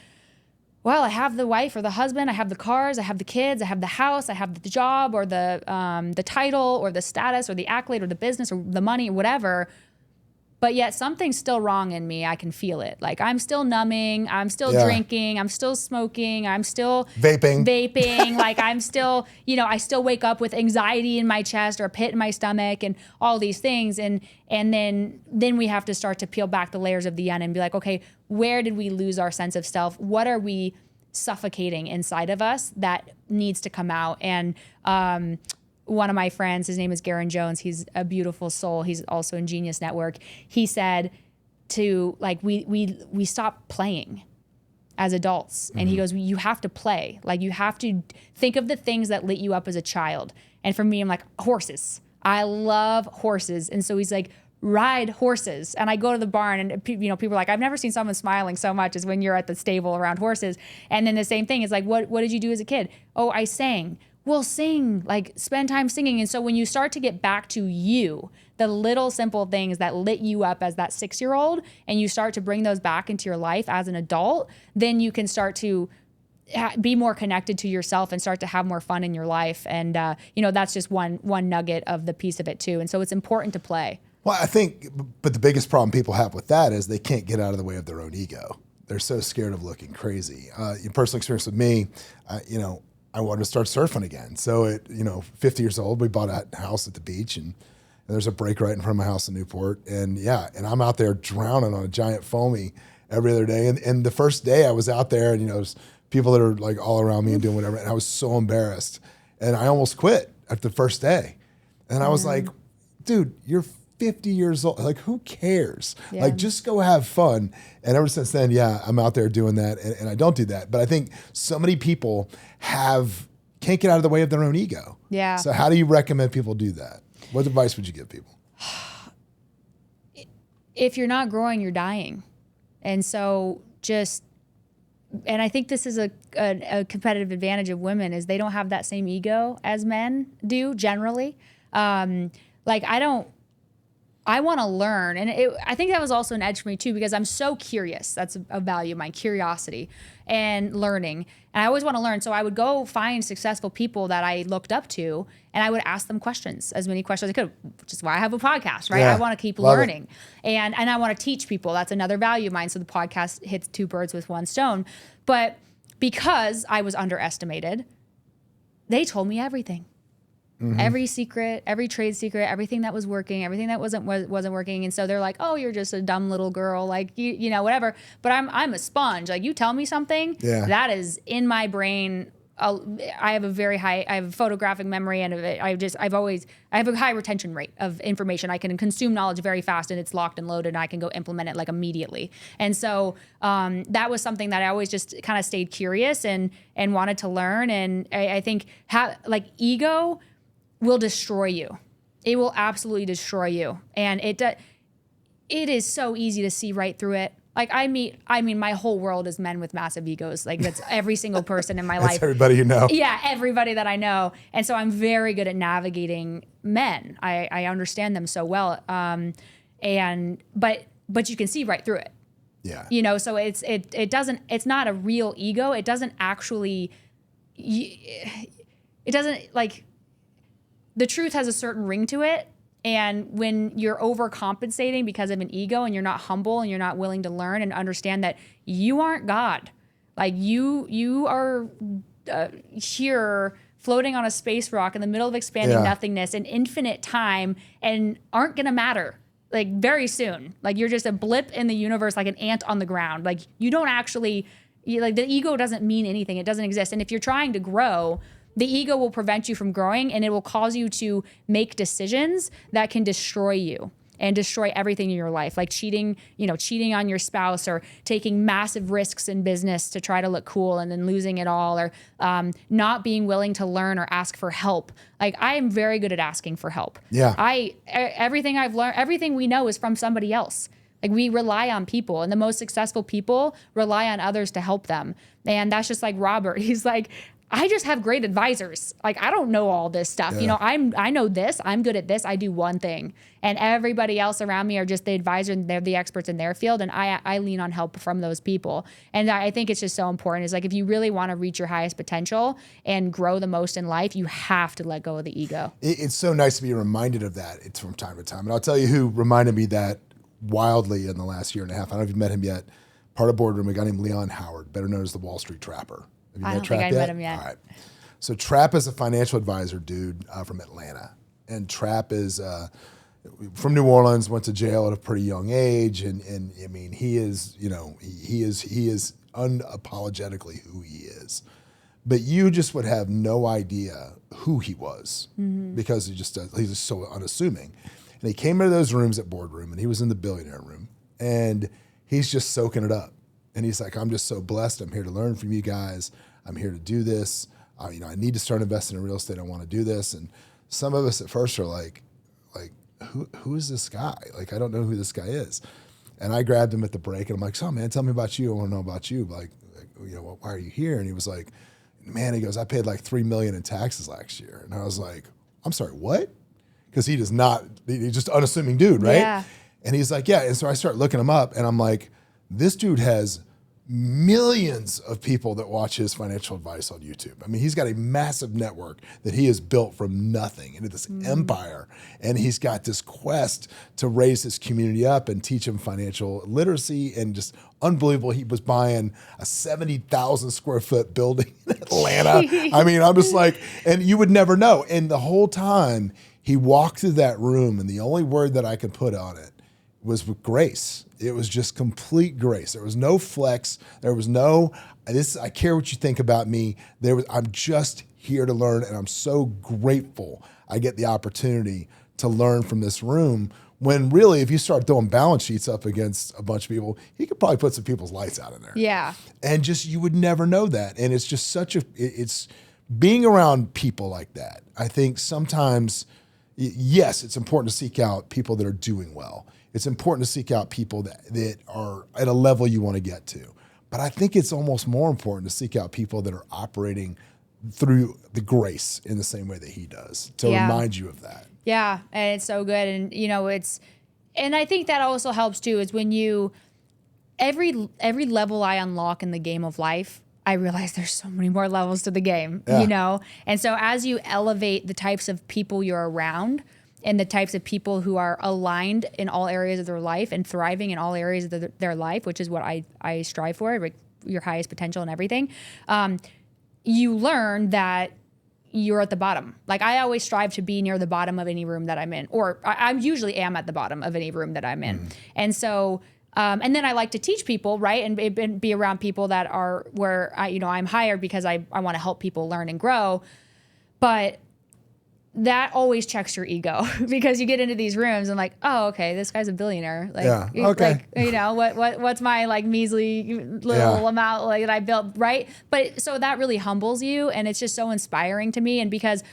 well, I have the wife or the husband, I have the cars, I have the kids, I have the house, I have the job or the title or the status or the accolade or the business or the money or whatever. But yet something's still wrong in me. I can feel it. Like I'm still numbing, I'm still drinking, I'm still smoking, I'm still vaping. Like I'm still, you know, I still wake up with anxiety in my chest or a pit in my stomach and all these things. And then we have to start to peel back the layers of the onion and be like, okay, where did we lose our sense of self? What are we suffocating inside of us that needs to come out? And one of my friends, his name is Garen Jones. He's a beautiful soul. He's also in Genius Network. He said to like, we stop playing as adults. And he goes, you have to play. Like you have to think of the things that lit you up as a child. And for me, I'm like, horses. I love horses. And so he's like, ride horses. And I go to the barn and you know, people are like, I've never seen someone smiling so much as when you're at the stable around horses. And then the same thing is like, what did you do as a kid? Oh, I sang. Well, sing, like spend time singing. And so when you start to get back to you, the little simple things that lit you up as that 6-year-old, and you start to bring those back into your life as an adult, then you can start to be more connected to yourself and start to have more fun in your life. And, you know, that's just one nugget of the piece of it too. And so it's important to play. Well, I think, but the biggest problem people have with that is they can't get out of the way of their own ego. They're so scared of looking crazy. Your personal experience with me, you know, I wanted to start surfing again. So at, 50 years old, we bought a house at the beach and there's a break right in front of my house in Newport. And and I'm out there drowning on a giant foamy every other day. And the first day I was out there and, there's people that are like all around me and doing whatever. And I was so embarrassed and I almost quit at the first day. And I was like, dude, you're 50 years old. Like, who cares? Yeah. Like, just go have fun. And ever since then, I'm out there doing that, and I don't do that. But I think so many people can't get out of the way of their own ego. Yeah. So how do you recommend people do that? What advice would you give people? If you're not growing, you're dying. And so and I think this is a competitive advantage of women is they don't have that same ego as men do generally. I want to learn. And I think that was also an edge for me too, because I'm so curious. That's a value of mine, curiosity and learning. And I always want to learn. So I would go find successful people that I looked up to and I would ask them questions, as many questions as I could, which is why I have a podcast, right? Yeah, I want to keep learning. And I want to teach people. That's another value of mine. So the podcast hits 2 birds with 1 stone. But because I was underestimated, they told me everything. Mm-hmm. Every secret, every trade secret, everything that was working, everything that wasn't working. And so they're like, oh, you're just a dumb little girl, like, you know, whatever. But I'm a sponge. Like, you tell me something, that is in my brain. I have a photographic memory, and I have a high retention rate of information. I can consume knowledge very fast, and it's locked and loaded, and I can go implement it like immediately. And so that was something that I always just kind of stayed curious and wanted to learn. And I think ego will destroy you. It will absolutely destroy you. And it is so easy to see right through it. Like I mean, my whole world is men with massive egos. Like that's every single person in my life. That's everybody you know. Yeah, everybody that I know. And so I'm very good at navigating men. I understand them so well. But you can see right through it. Yeah. You know, so it's not a real ego. It doesn't the truth has a certain ring to it. And when you're overcompensating because of an ego and you're not humble and you're not willing to learn and understand that you aren't God, like you are here floating on a space rock in the middle of expanding nothingness and infinite time and aren't going to matter like very soon. Like you're just a blip in the universe, like an ant on the ground. Like you don't actually, the ego doesn't mean anything. It doesn't exist. And if you're trying to grow, the ego will prevent you from growing, and it will cause you to make decisions that can destroy you. and destroy everything in your life, like cheating on your spouse, or taking massive risks in business to try to look cool and then losing it all, or not being willing to learn or ask for help. Like, I am very good at asking for help. Yeah. Everything I've learned, everything we know is from somebody else. Like, we rely on people, and the most successful people rely on others to help them. And that's just like Robert. He's like, I just have great advisors. Like, I don't know all this stuff. Yeah. I know this, I'm good at this. I do one thing, and everybody else around me are just the advisor, and they're the experts in their field. And I lean on help from those people. And I think it's just so important. It's like, if you really want to reach your highest potential and grow the most in life, you have to let go of the ego. It's so nice to be reminded of that. It's from time to time. And I'll tell you who reminded me that wildly in the last year and a half. I don't know if you've met him yet. Part of Boardroom, a guy named Leon Howard, better known as the Wall Street Trapper. Have you I met don't Trap think I yet? met him yet. All right. So Trap is a financial advisor dude from Atlanta. And Trap is from New Orleans, went to jail at a pretty young age. And I mean, he is unapologetically who he is. But you just would have no idea who he was because he's just so unassuming. And he came into those rooms at Boardroom, and he was in the Billionaire room, and he's just soaking it up. And he's like, I'm just so blessed. I'm here to learn from you guys. I'm here to do this. I need to start investing in real estate. I want to do this. And some of us at first are like, who is this guy? Like, I don't know who this guy is. And I grabbed him at the break, and I'm like, so man, tell me about you. I want to know about you. Like, why are you here? And he was like, man, he goes, I paid like $3 million in taxes last year. And I was like, I'm sorry, what? Because he's just unassuming dude, right? Yeah. And he's like, yeah. And so I start looking him up, and I'm like, this dude has millions of people that watch his financial advice on YouTube. I mean, he's got a massive network that he has built from nothing into this empire. And he's got this quest to raise his community up and teach them financial literacy, and just unbelievable. He was buying a 70,000 square foot building in Atlanta. I mean, I'm just like, and you would never know. And the whole time he walked through that room, and the only word that I could put on it was with grace. It was just complete grace. There was no flex. There was no, I care what you think about me. I'm just here to learn, and I'm so grateful I get the opportunity to learn from this room, when really, if you start throwing balance sheets up against a bunch of people, he could probably put some people's lights out in there. Yeah. And just, you would never know that. And it's just it's being around people like that. I think sometimes, yes, it's important to seek out people that are doing well. It's important to seek out people that are at a level you want to get to. But I think it's almost more important to seek out people that are operating through the grace in the same way that he does, to remind you of that. Yeah, and it's so good. And and I think that also helps too, is when every level I unlock in the game of life, I realize there's so many more levels to the game, And so as you elevate the types of people you're around, and the types of people who are aligned in all areas of their life and thriving in all areas of their life, which is what I strive for, like your highest potential and everything, you learn that you're at the bottom. Like, I always strive to be near the bottom of any room that I'm in, or I usually am at the bottom of any room that I'm in. And so, and then I like to teach people, right? And be around people that are where I'm hired because I want to help people learn and grow. But that always checks your ego, because you get into these rooms and like, oh, okay, this guy's a billionaire. Like, okay. Like, what's my like measly little amount like that I built, right? But so that really humbles you, and it's just so inspiring to me. And because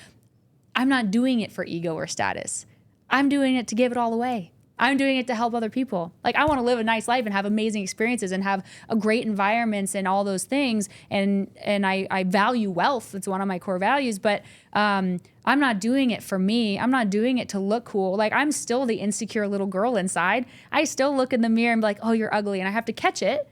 I'm not doing it for ego or status, I'm doing it to give it all away. I'm doing it to help other people. Like, I want to live a nice life and have amazing experiences and have a great environments and all those things. And I value wealth. It's one of my core values, but I'm not doing it for me. I'm not doing it to look cool. Like, I'm still the insecure little girl inside. I still look in the mirror and be like, oh, you're ugly. And I have to catch it.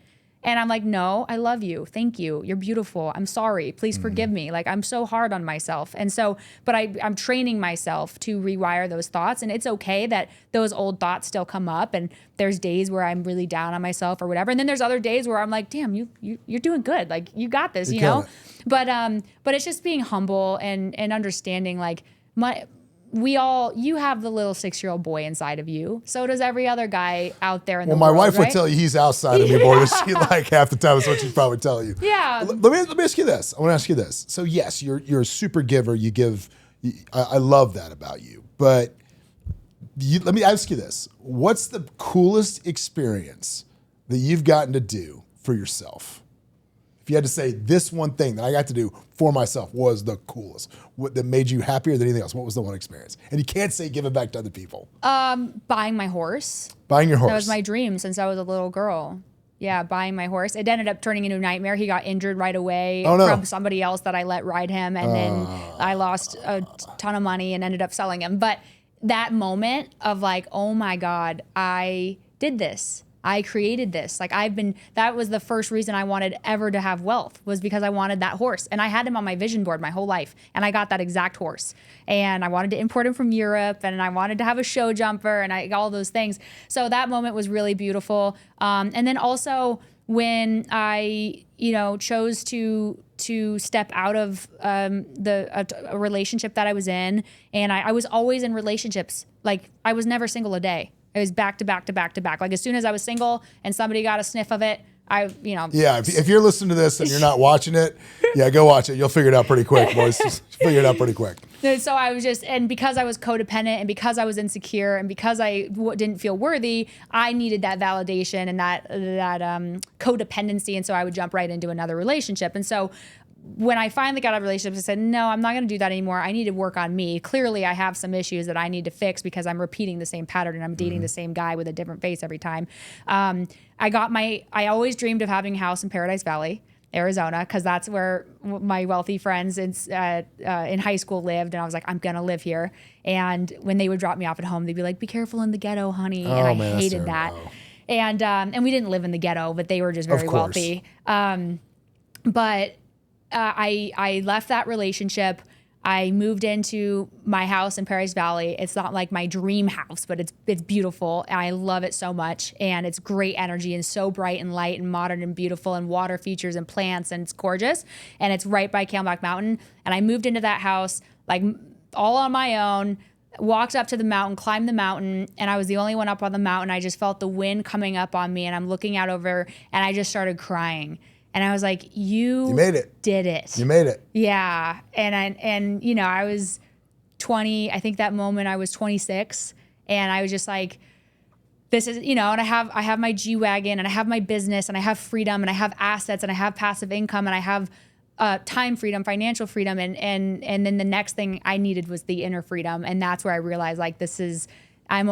And I'm like, no, I love you. Thank you. You're beautiful. I'm sorry. Please forgive me. Like, I'm so hard on myself. And so, but I'm training myself to rewire those thoughts. And it's okay that those old thoughts still come up. And there's days where I'm really down on myself or whatever. And then there's other days where I'm like, damn, you're doing good. Like, you got this, you know? But it's just being humble and understanding, like, you have the little 6-year-old boy inside of you. So does every other guy out there in the world. Well, my wife right? would tell you he's outside of me more than she like half the time is what she'd probably tell you. Yeah. Let me ask you this. I want to ask you this. So yes, you're a super giver. You give. I love that about you. But let me ask you this. What's the coolest experience that you've gotten to do for yourself? If you had to say this one thing that I got to do for myself was the coolest, what that made you happier than anything else, what was the one experience? And you can't say give it back to other people. Buying my horse. Buying your horse. That was my dream since I was a little girl. Yeah, buying my horse. It ended up turning into a nightmare. He got injured right away from somebody else that I let ride him. And then I lost a ton of money and ended up selling him. But that moment of like, oh my God, I did this. I created this. Like that was the first reason I wanted ever to have wealth, was because I wanted that horse. And I had him on my vision board my whole life. And I got that exact horse. And I wanted to import him from Europe, and I wanted to have a show jumper, and all those things. So that moment was really beautiful. And then also when I, chose to step out of a relationship that I was in, and I was always in relationships. Like I was never single a day. It was back to back to back to back. Like as soon as I was single and somebody got a sniff of it, Yeah, if you're listening to this and you're not watching it, go watch it. You'll figure it out pretty quick, boys. Figure it out pretty quick. So I was and because I was codependent and because I was insecure and because I didn't feel worthy, I needed that validation and that codependency. And so I would jump right into another relationship. And so when I finally got out of relationships, I said, no, I'm not going to do that anymore. I need to work on me. Clearly, I have some issues that I need to fix because I'm repeating the same pattern and I'm dating the same guy with a different face every time. I always dreamed of having a house in Paradise Valley, Arizona, because that's where my wealthy friends in high school lived. And I was like, I'm going to live here. And when they would drop me off at home, they'd be like, be careful in the ghetto, honey. And I hated that. And we didn't live in the ghetto, but they were just very wealthy. But I left that relationship. I moved into my house in Paradise Valley. It's not like my dream house, but it's beautiful. And I love it so much. And it's great energy and so bright and light and modern and beautiful and water features and plants, and it's gorgeous. And it's right by Camelback Mountain. And I moved into that house like all on my own, walked up to the mountain, climbed the mountain, and I was the only one up on the mountain. I just felt the wind coming up on me, and I'm looking out over, and I just started crying. And I was like, you made it. Did it. You made it. Yeah. And I was 20, I think that moment I was 26, and I was just like, this is, and I have my G-Wagon, and I have my business, and I have freedom, and I have assets, and I have passive income, and I have time freedom, financial freedom. And then the next thing I needed was the inner freedom. And that's where I realized like, I'm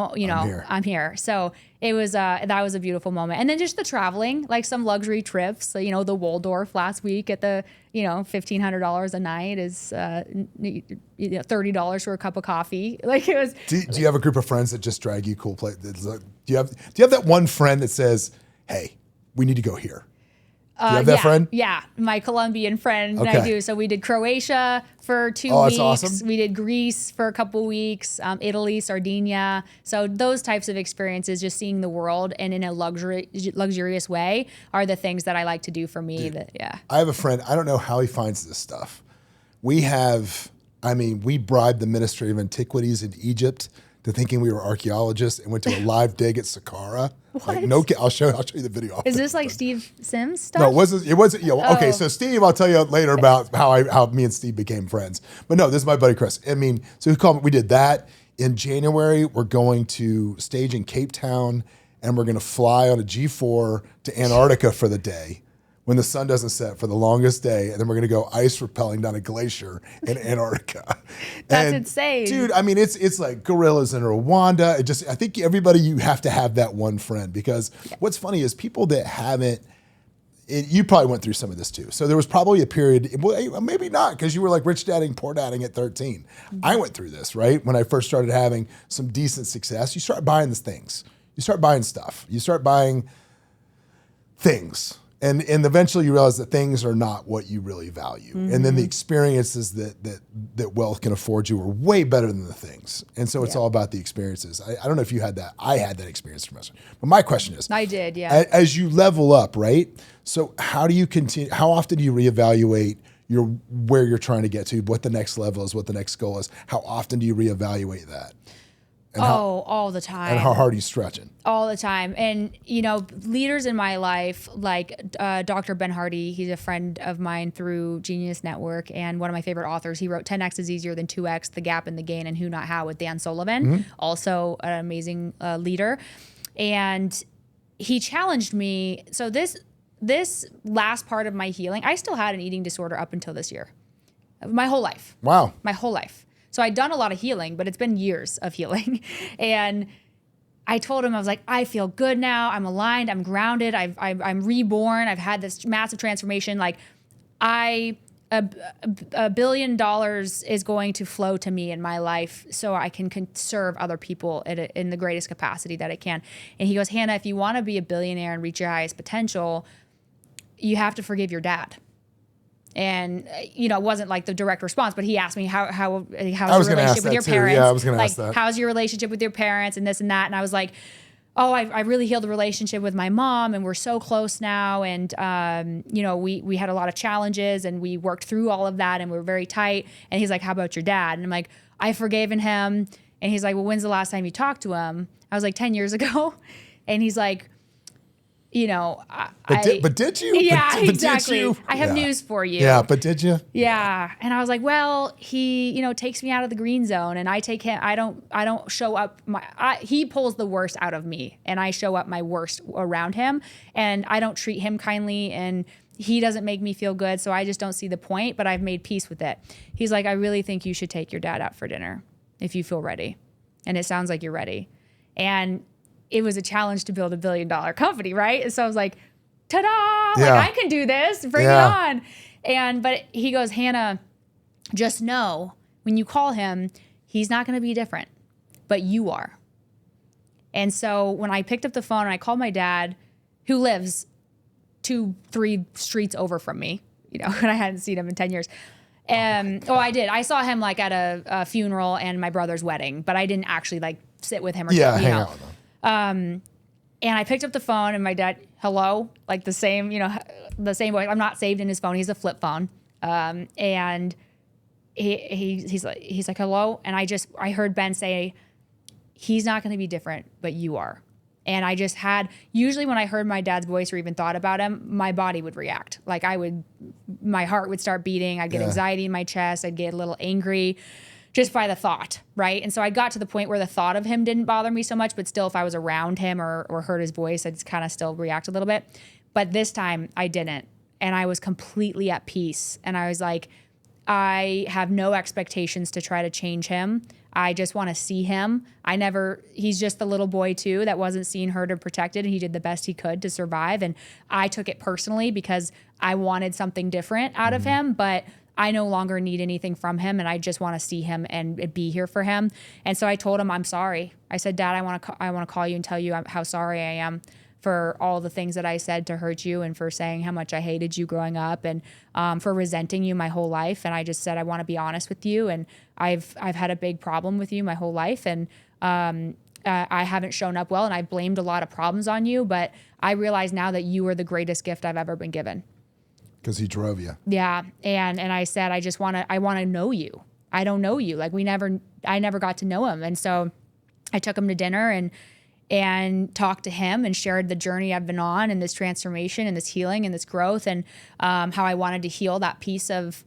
here. So it was, that was a beautiful moment. And then just the traveling, like some luxury trips, so, the Waldorf last week at the, $1,500 a night is $30 for a cup of coffee. Like it was. Do you have a group of friends that just drag you cool places? Do you have that one friend that says, hey, we need to go here? Do you have that friend? Yeah, my Colombian friend. Okay. I do. So we did Croatia for 2 weeks. That's awesome. We did Greece for a couple weeks, Italy, Sardinia. So those types of experiences, just seeing the world and in a luxurious way, are the things that I like to do for me. Dude, I have a friend. I don't know how he finds this stuff. We bribed the Ministry of Antiquities in Egypt to thinking we were archaeologists and went to a live dig at Saqqara. Like, no, I'll show you the video. Is this like Steve Sims stuff? No, it wasn't. Okay, so Steve, I'll tell you later about how me and Steve became friends. But no, this is my buddy Chris. So he called me. We did that in January. We're going to stage in Cape Town, and we're going to fly on a G4 to Antarctica for the day when the sun doesn't set for the longest day, and then we're going to go ice rappelling down a glacier in Antarctica. That's insane. Dude, it's like gorillas in Rwanda. I think everybody, you have to have that one friend, because what's funny is people that haven't, you probably went through some of this too. So there was probably a period, well, maybe not, because you were like rich dadding, poor dadding at 13. Mm-hmm. I went through this, right? When I first started having some decent success, you start buying these things. You start buying stuff. You start buying things. And eventually you realize that things are not what you really value. Mm-hmm. And then the experiences that wealth can afford you are way better than the things. And so it's all about the experiences. I don't know if you had that. I had that experience from us. But my question is, I did, yeah. As you level up, right? So how do you continue? How often do you reevaluate where you're trying to get to, what the next level is, what the next goal is? How often do you reevaluate that? And all the time. And how hard are you stretching? All the time. And, leaders in my life, like Dr. Ben Hardy, he's a friend of mine through Genius Network and one of my favorite authors. He wrote 10X is Easier Than 2X, The Gap and the Gain, and Who Not How with Dan Sullivan, also an amazing leader. And he challenged me. So this last part of my healing, I still had an eating disorder up until this year. My whole life. Wow. My whole life. So I'd done a lot of healing, but it's been years of healing. And I told him, I was like, I feel good now. I'm aligned. I'm grounded. I'm reborn. I've had this massive transformation. Like $1 billion is going to flow to me in my life so I can serve other people in the greatest capacity that I can. And he goes, Hannah, if you want to be a billionaire and reach your highest potential, you have to forgive your dad. And, it wasn't like the direct response, but he asked me, how's your relationship with your parents? Yeah, I was going to ask that. How's your relationship with your parents and this and that? And I was like, oh, I really healed the relationship with my mom and we're so close now. And, we had a lot of challenges and we worked through all of that and we were very tight. And he's like, how about your dad? And I'm like, I've forgiven him. And he's like, well, when's the last time you talked to him? I was like, 10 years ago. And he's like, but did you? Yeah, but exactly. Did you? I have news for you. Yeah, but did you? Yeah. And I was like, well, he, takes me out of the green zone and I take him, I don't show up he pulls the worst out of me and I show up my worst around him and I don't treat him kindly and he doesn't make me feel good. So I just don't see the point, but I've made peace with it. He's like, I really think you should take your dad out for dinner if you feel ready. And it sounds like you're ready. And it was a challenge to build $1 billion company, right? And so I was like, ta-da, like I can do this, bring it on. But he goes, Hannah, just know when you call him, he's not going to be different, but you are. And so when I picked up the phone and I called my dad, who lives 2-3 streets over from me, and I hadn't seen him in 10 years. I did. I saw him like at a funeral and my brother's wedding, but I didn't actually like sit with him or hang out with him. And I picked up the phone and my dad, hello, like the same voice. I'm not saved in his phone. He's a flip phone. And he's like, hello. And I heard Ben say, he's not going to be different, but you are. And I just usually when I heard my dad's voice or even thought about him, my body would react. Like my heart would start beating. I'd get anxiety in my chest. I'd get a little angry just by the thought, right? And so I got to the point where the thought of him didn't bother me so much, but still if I was around him or heard his voice, I'd kind of still react a little bit. But this time I didn't. And I was completely at peace. And I was like, I have no expectations to try to change him. I just want to see him. He's just the little boy too that wasn't seen, heard, or protected. And he did the best he could to survive. And I took it personally because I wanted something different out of him, but I no longer need anything from him and I just want to see him and be here for him. And so I told him, I'm sorry. I said, Dad, I want to call you and tell you how sorry I am for all the things that I said to hurt you and for saying how much I hated you growing up and for resenting you my whole life. And I just said, I want to be honest with you. And I've had a big problem with you my whole life. And I haven't shown up well and I've blamed a lot of problems on you. But I realize now that you are the greatest gift I've ever been given. Because he drove you. Yeah. And I said, I want to know you. I don't know you. Like I never got to know him. And so I took him to dinner and talked to him and shared the journey I've been on and this transformation and this healing and this growth and how I wanted to heal that piece of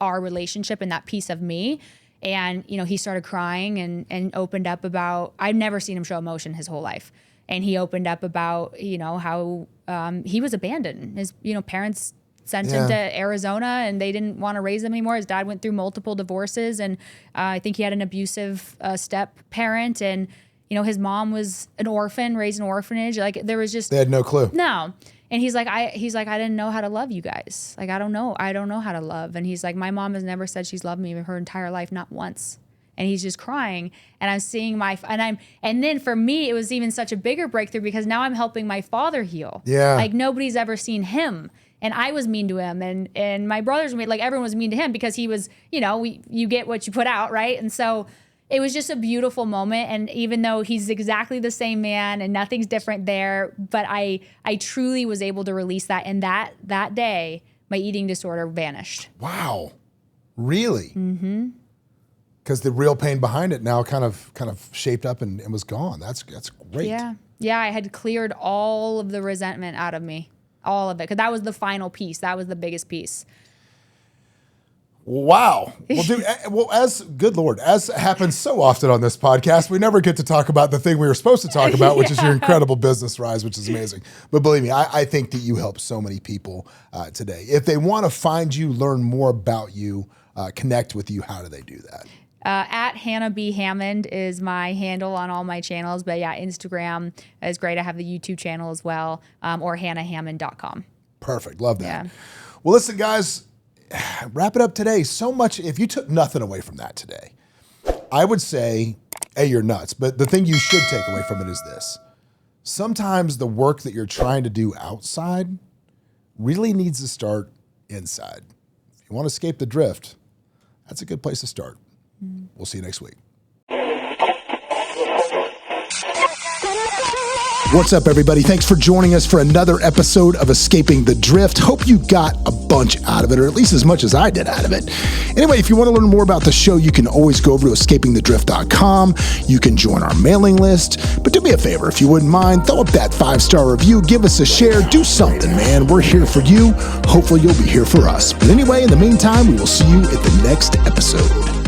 our relationship and that piece of me. And, he started crying and opened up about, I've never seen him show emotion his whole life. And he opened up about, how he was abandoned. His, parents sent him to Arizona and they didn't want to raise him anymore. His dad went through multiple divorces and I think he had an abusive step parent and, his mom was an orphan, raised in an orphanage. Like there was just... They had no clue. No. And he's like, I didn't know how to love you guys. Like, I don't know how to love. And he's like, my mom has never said she's loved me her entire life, not once. And he's just crying. And I'm seeing and then for me, it was even such a bigger breakthrough because now I'm helping my father heal. Yeah. Like nobody's ever seen him. And I was mean to him and my brothers were mean, like everyone was mean to him because he was, you get what you put out, right? And so it was just a beautiful moment. And even though he's exactly the same man and nothing's different there, but I truly was able to release that. And that day, my eating disorder vanished. Wow. Really? Mm-hmm. because the real pain behind it now kind of shaped up and was gone. That's great. Yeah, I had cleared all of the resentment out of me, all of it, because that was the final piece. That was the biggest piece. Wow. Well, dude, good Lord, as happens so often on this podcast, we never get to talk about the thing we were supposed to talk about, which is your incredible business rise, which is amazing. But believe me, I think that you help so many people today. If they want to find you, learn more about you, connect with you, how do they do that? At Hannah B. Hammond is my handle on all my channels. But yeah, Instagram is great. I have the YouTube channel as well, or hannahhammond.com. Perfect. Love that. Yeah. Well, listen, guys, wrap it up today. So much, if you took nothing away from that today, I would say, hey, you're nuts. But the thing you should take away from it is this. Sometimes the work that you're trying to do outside really needs to start inside. If you want to escape the drift, that's a good place to start. We'll see you next week. What's up, everybody? Thanks for joining us for another episode of Escaping the Drift. Hope you got a bunch out of it, or at least as much as I did out of it. Anyway, if you want to learn more about the show, you can always go over to escapingthedrift.com. You can join our mailing list. But do me a favor, if you wouldn't mind, throw up that 5-star review, give us a share, do something, man. We're here for you. Hopefully you'll be here for us. But anyway, in the meantime, we will see you at the next episode.